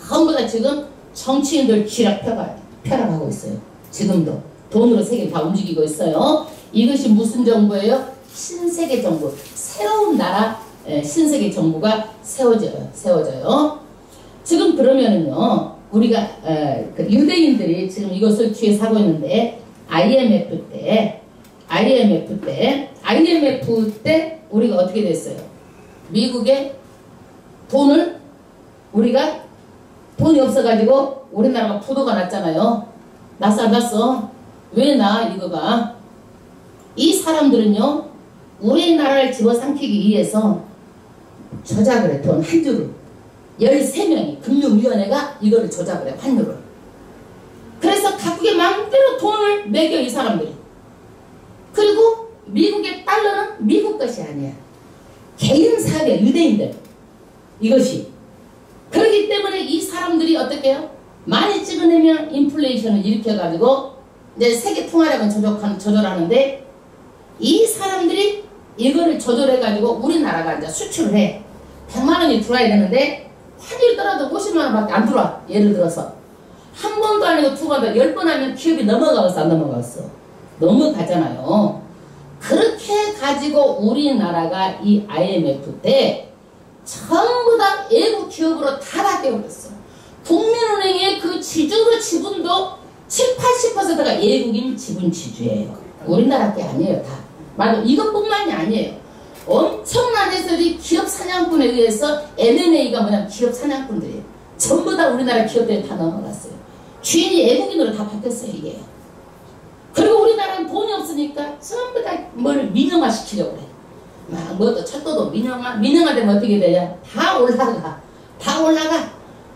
전부 다 지금 정치인들 쥐락펴락하고 있어요. 지금도 돈으로 세계를 다 움직이고 있어요. 이것이 무슨 정부예요? 신세계 정부. 새로운 나라 신세계 정부가 세워져요. 지금 그러면은요, 우리가 그 유대인들이 지금 이것을 뒤에 사고 있는데 IMF 때 우리가 어떻게 됐어요? 미국의 돈을 우리가 돈이 없어가지고 우리나라가 부도가 났잖아요. 났어. 왜 나 이거가? 이 사람들은요, 우리나라를 집어삼키기 위해서 조작을 해. 돈 한 줄을 13명이 금융위원회가 이거를 조작을 해. 환율을. 그래서 각국의 마음대로 돈을 매겨 이 사람들이. 그리고 미국의 달러는 미국 것이 아니야. 개인 사회 유대인들 이것이. 그렇기 때문에 이 사람들이 어떻게 해요? 많이 찍어내면 인플레이션을 일으켜가지고 이제 세계 통화량을 조절하는데 이 사람들이 이거를 조절해가지고 우리나라가 이제 수출을 해. 100만 원이 들어와야 되는데 환율이 떨어도 50만 원밖에 안 들어와. 예를 들어서 한 번도 아니고 두 번도 10번 하면 기업이 넘어가겠어 안 넘어가겠어? 넘어가잖아요. 그렇게 가지고 우리나라가 이 IMF 때 전부 다 외국 기업으로 다 바뀌어버렸어. 국민은행의 그 지분도 70~80%가 외국인 지분 지주예요. 우리나라 게 아니에요. 다. 맞아. 이것뿐만이 아니에요. 엄청난 해설이 기업 사냥꾼에 의해서 M&A가 뭐냐면 기업 사냥꾼들이에요. 전부 다 우리나라 기업들이 다 넘어갔어요. 주인이 외국인으로 다 바뀌었어요. 이게. 그리고 우리나라는 돈이 없으니까 전부 다 뭘 민영화시키려고 그래. 막 뭐또 철도도 민영화되면 어떻게 되냐? 다 올라가.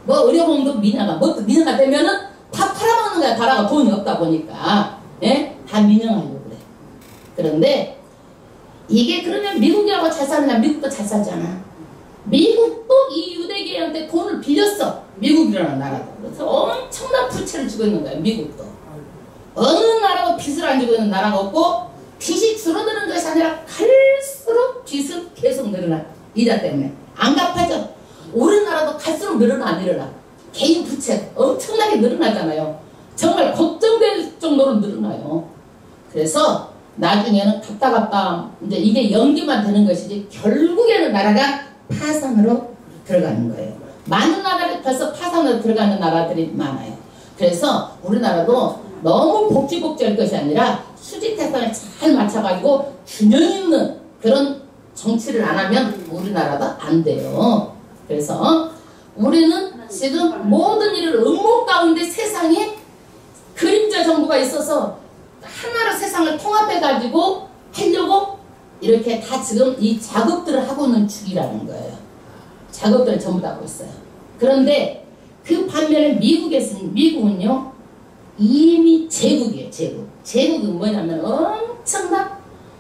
뭐 의료보험도 민영화. 민영화 되면은 다 팔아먹는 거야. 나라가 돈이 없다 보니까. 예? 다 민영화하려고 그래. 그런데 이게 그러면 미국이라고 잘 사느냐? 미국도 잘 살잖아. 미국도 이 유대계한테 돈을 빌렸어. 미국이라는 나라도. 그래서 엄청난 부채를 지고 있는 거야. 미국도. 어느 나라가 빚을 안 지고 있는 나라가 없고 빚이 줄어드는 것이 아니라 갈수록 빚은 계속 늘어나. 이자 때문에. 안 갚아져. 우리나라도 갈수록 늘어나. 개인 부채 엄청나게 늘어나잖아요. 정말 걱정될 정도로 늘어나요. 그래서 나중에는 갚다 이제 이게 연기만 되는 것이지 결국에는 나라가 파산으로 들어가는 거예요. 많은 나라들이 벌써 파산으로 들어가는 나라들이 많아요. 그래서 우리나라도 너무 복지복지할 것이 아니라 수지태산을 잘 맞춰가지고 균형 있는 그런 정치를 안 하면 우리나라도 안 돼요. 그래서 우리는 지금 모든 일을 음모 가운데 세상에 그림자 정부가 있어서 하나로 세상을 통합해가지고 하려고 이렇게 다 지금 이 작업들을 하고 있는 중이라는 거예요. 작업들을 전부 다 하고 있어요. 그런데 그 반면에 미국은요 이미 제국이에요. 제국은 뭐냐면 엄청난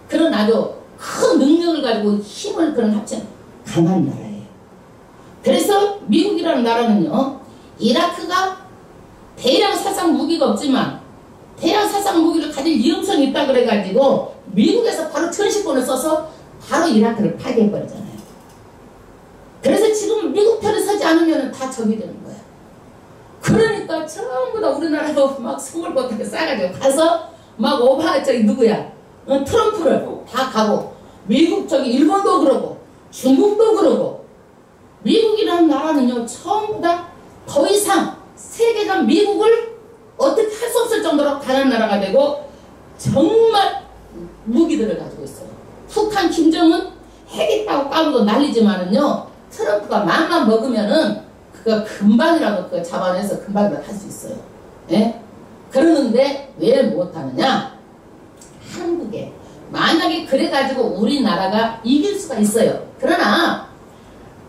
그런 아주 큰 능력을 가지고 힘을 그런 합친 강한 나라예요. 그래서 미국이라는 나라는요 이라크가 대량 살상 무기가 없지만 대량 살상 무기를 가질 위험성이 있다 그래가지고 미국에서 바로 전시권을 써서 바로 이라크를 파괴해버리잖아요. 그래서 지금 미국 편에 서지 않으면 다 적이 되는 거야. 그러니까 전부 다 우리나라도 막 선물 못하게 싸가지고 가서 막 저기 누구야 트럼프를 다 가고 미국 저기 일본도 그러고 중국도 그러고 미국이라는 나라는요 전부 다 더 이상 세계가 미국을 어떻게 할 수 없을 정도로 강한 나라가 되고 정말 무기들을 가지고 있어요. 북한 김정은 핵 있다고 까불고 난리지만은요 트럼프가 마음만 먹으면은 그거 금방이라도 그거 잡아내서 금방이라도 할 수 있어요. 예? 그러는데 왜 못하느냐? 한국에 만약에 그래가지고 우리나라가 이길 수가 있어요. 그러나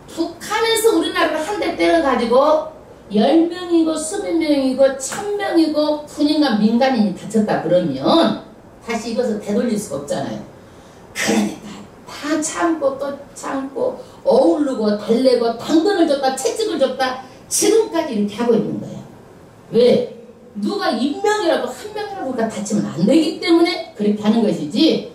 북한에서 우리나라를 한 대 때려가지고 10명이고 수백 명이고 1000명이고 군인과 민간인이 다쳤다 그러면 다시 이것을 되돌릴 수가 없잖아요. 그러니까 다 참고 또 참고 어울르고 달래고 당근을 줬다 채찍을 줬다 지금까지 이렇게 하고 있는 거예요. 왜? 누가 인명이라도 한 명이라도 다치면 안 되기 때문에 그렇게 하는 것이지.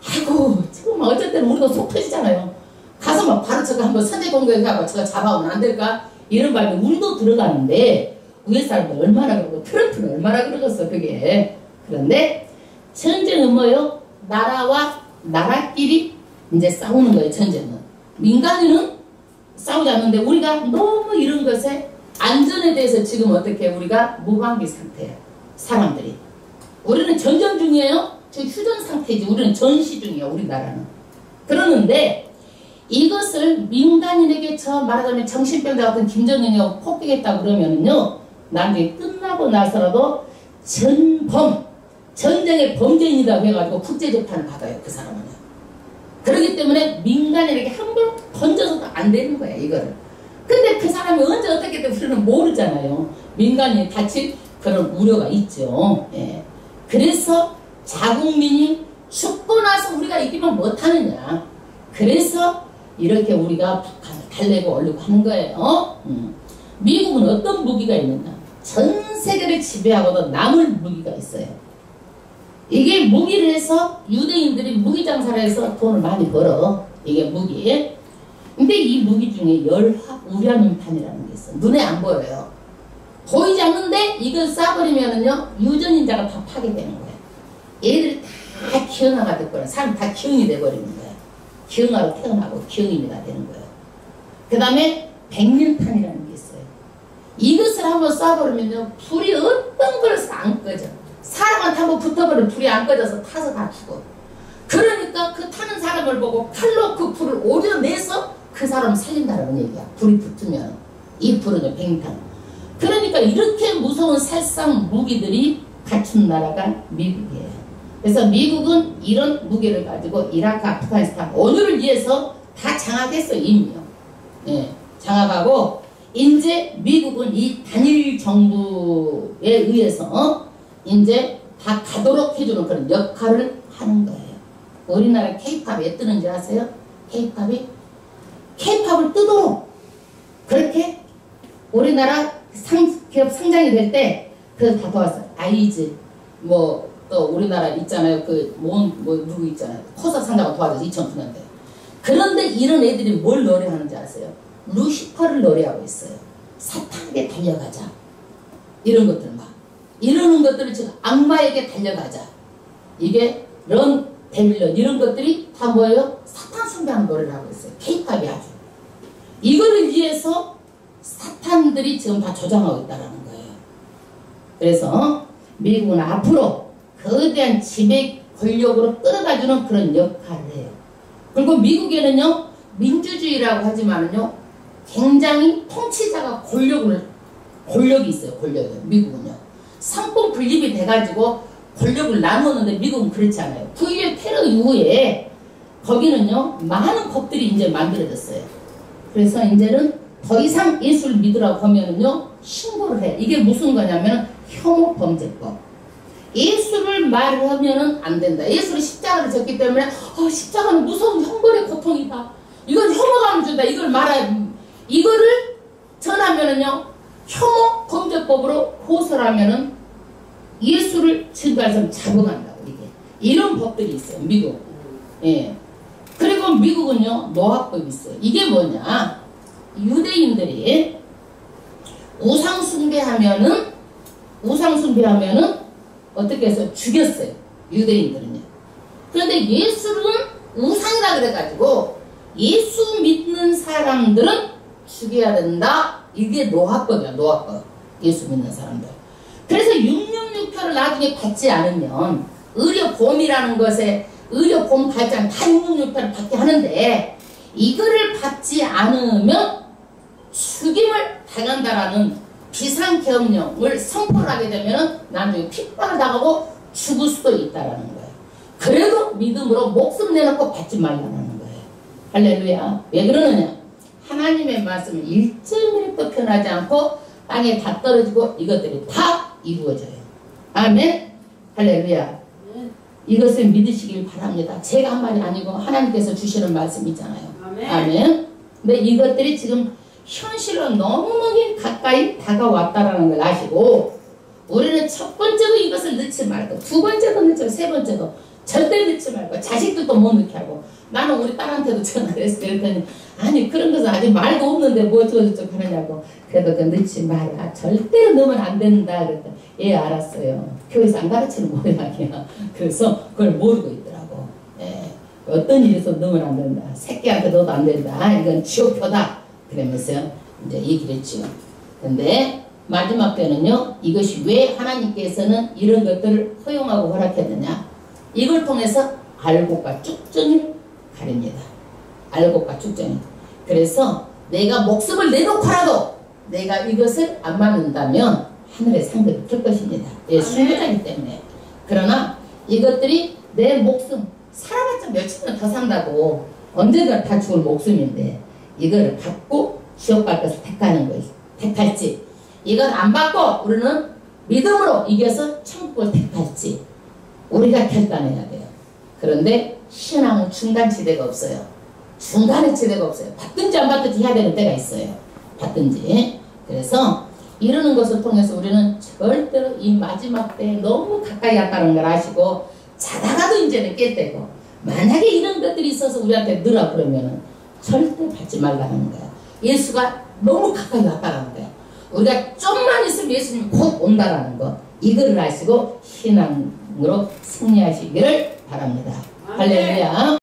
아이고 지금 어쩔 때는 우리도 속 터지잖아요. 가서 막 바로 저거 한번 선제 공격하고 저거 잡아오면 안 될까? 이런 말이 우리도 들어가는데 위에 사람들 얼마나 그러고 트럼프는 얼마나 그러겠어 그게. 그런데 전쟁은 뭐예요? 나라와 나라끼리 이제 싸우는 거예요. 전쟁은. 민간인은 싸우지 않는데 우리가 너무 이런 것에 안전에 대해서 지금 어떻게 우리가 무방비 상태예요. 사람들이. 우리는 전쟁 중이에요. 저 휴전 상태지. 우리는 전시 중이에요. 우리나라는. 그러는데 이것을 민간인에게 말하자면 정신병자 같은 김정은이 폭격했다 그러면은요 나중에 끝나고 나서라도 전쟁의 범죄인이라고 해가지고 국제재판을 받아요. 그 사람은요. 그렇기 때문에 민간인에게 함부로 던져서도 안 되는 거야 이거를. 근데 그 사람이 언제 어떻게 돼 우리는 모르잖아요. 민간인이 다칠 그런 우려가 있죠. 예. 그래서 자국민이 죽고 나서 우리가 이기면 못하느냐. 그래서 이렇게 우리가 북한을 달래고 올리고 하는 거예요. 미국은 어떤 무기가 있느냐. 전 세계를 지배하고도 남을 무기가 있어요. 이게 무기를 해서 유대인들이 무기 장사를 해서 돈을 많이 벌어. 이게 무기. 근데 이 무기 중에 열화 우라늄탄이라는 게 있어. 눈에 안 보여요. 보이지 않는데 이걸 쏴버리면은요 유전인자가 다 파괴되는 거예요. 얘들이 다 기형아가 됐거나 사람 다 기형이 돼버리는 거예요. 기형아로 태어나고 기형이가 되는 거예요. 그 다음에 백년탄이라는 게 있어요. 이것을 한번 쏴버리면요 불이 어떤 걸서 안 꺼져. 사람한테 한번 붙어버리면 불이 안 꺼져서 타서 다 죽어. 그러니까 그 타는 사람을 보고 칼로 그 불을 오려내서 그 사람을 살린다는 얘기야. 불이 붙으면. 이 불은 백년탄. 그러니까 이렇게 무서운 살상 무기들이 갖춘 나라가 미국이에요. 그래서 미국은 이런 무기를 가지고 이라크, 아프가니스탄 오늘을 위해서 다 장악했어요. 이미요. 예, 장악하고 이제 미국은 이 단일 정부에 의해서 이제 다 가도록 해주는 그런 역할을 하는 거예요. 우리나라 케이팝이 왜 뜨는지 아세요? 케이팝을 뜨도록 그렇게 우리나라 기업 상장이 될 때 그래서 다 도왔어요. 아이즈 또 우리나라 있잖아요. 누구 있잖아요. 코사 상장을 도와줘서 2009년도에. 그런데 이런 애들이 뭘 노래하는지 아세요? 루시퍼를 노래하고 있어요. 사탄에게 달려가자. 이런 것들 막. 이러는 것들을 지금 악마에게 달려가자. 이게 런 데빌런 이런 것들이 다 뭐예요? 사탄 숭배하는 노래를 하고 있어요. 케이팝이 아주. 이거를 위해서 사탄들이 지금 다 조장하고 있다는 거예요. 그래서 미국은 앞으로 거대한 지배 권력으로 끌어가주는 그런 역할을 해요. 그리고 미국에는요 민주주의라고 하지만은요 굉장히 통치자가 권력이 있어요. 권력이. 미국은요. 상권 분립이 돼가지고 권력을 나누었는데 미국은 그렇지 않아요. 9.11 테러 이후에 거기는요 많은 법들이 이제 만들어졌어요. 그래서 이제는 더 이상 예수를 믿으라고 하면은요 신고를 해. 이게 무슨 거냐면 혐오범죄법. 예수를 말하면은 안 된다. 예수를 십자가를 졌기 때문에 십자가는 무서운 형벌의 고통이다. 이건 혐오감을 준다. 이거를 전하면은요 혐오범죄법으로 고소하면은 예수를 증거해서 잡아간다고. 이게 이런 법들이 있어요. 미국. 예. 그리고 미국은요 노합법이 있어요. 이게 뭐냐? 유대인들이 우상 숭배하면은 어떻게 해서 죽였어요. 유대인들은요. 그런데 예수는 우상이라 그래가지고 예수 믿는 사람들은 죽여야 된다. 이게 노합법이야. 노합법. 예수 믿는 사람들. 그래서 666표를 나중에 받지 않으면 의료보험이라는 것에 의료보험 받지 않으면 다 666표를 받게 하는데 이거를 받지 않으면 죽임을 당한다라는 비상계엄령을 선포를 하게 되면 나중에 핍박을 당하고 죽을 수도 있다라는 거예요. 그래도 믿음으로 목숨 내놓고 받지 말라는 거예요. 할렐루야. 왜 그러느냐? 하나님의 말씀은 1점이라도 변하지 않고 땅에 다 떨어지고 이것들이 다 이루어져요. 아멘. 할렐루야. 이것을 믿으시길 바랍니다. 제가 한 말이 아니고 하나님께서 주시는 말씀이잖아요. 아멘. 근데 이것들이 지금 현실로 너무너무 가까이 다가왔다라는 걸 아시고 우리는 첫 번째도 이것을 넣지 말고 두 번째도 넣지 말고 세 번째도 절대 넣지 말고 자식들도 못 넣게 하고 나는 우리 딸한테도 전화를 해서 그랬더니 아니 그런 것은 아직 말도 없는데 뭐 어쩌고저쩌고 하느냐고. 그래도 그 넣지 마라. 절대로 넣으면 안 된다. 그랬더니 예 알았어요. 교회에서 안 가르치는 모양이야. 그래서 그걸 모르고 있더라고. 예. 어떤 일에서 넣으면 안 된다. 새끼한테 넣어도 안 된다. 이건 지옥표다. 그러면서 이제 얘기를 했죠. 근데 마지막 때는요. 이것이 왜 하나님께서는 이런 것들을 허용하고 허락했느냐. 이걸 통해서 알곡과 쭉정이를 가립니다. 알곡과 쭉정이. 그래서 내가 목숨을 내놓고라도 내가 이것을 안 맞는다면 하늘의 상급이 클 것입니다. 예, 순교자이기 때문에. 그러나 이것들이 내 목숨 살아봤자 며칠은 더 산다고 언제든 다 죽을 목숨인데 이거를 받고 지옥 갈 것을 택할지 이건 안 받고 우리는 믿음으로 이겨서 천국을 택할지 우리가 결단해야 돼요. 그런데 신앙은 중간지대가 없어요. 중간의 지대가 없어요. 받든지 안 받든지 해야 되는 때가 있어요. 받든지. 그래서 이러는 것을 통해서 우리는 절대로 이 마지막 때에 너무 가까이 왔다는 걸 아시고 자다가도 이제는 깰 때고 만약에 이런 것들이 있어서 우리한테 늘어 그러면은 절대 받지 말라는 거야. 예수가 너무 가까이 왔다는 거야. 우리가 좀만 있으면 예수님이 곧 온다라는 거. 이거를 아시고 신앙으로 승리하시기를 바랍니다. 할렐루야.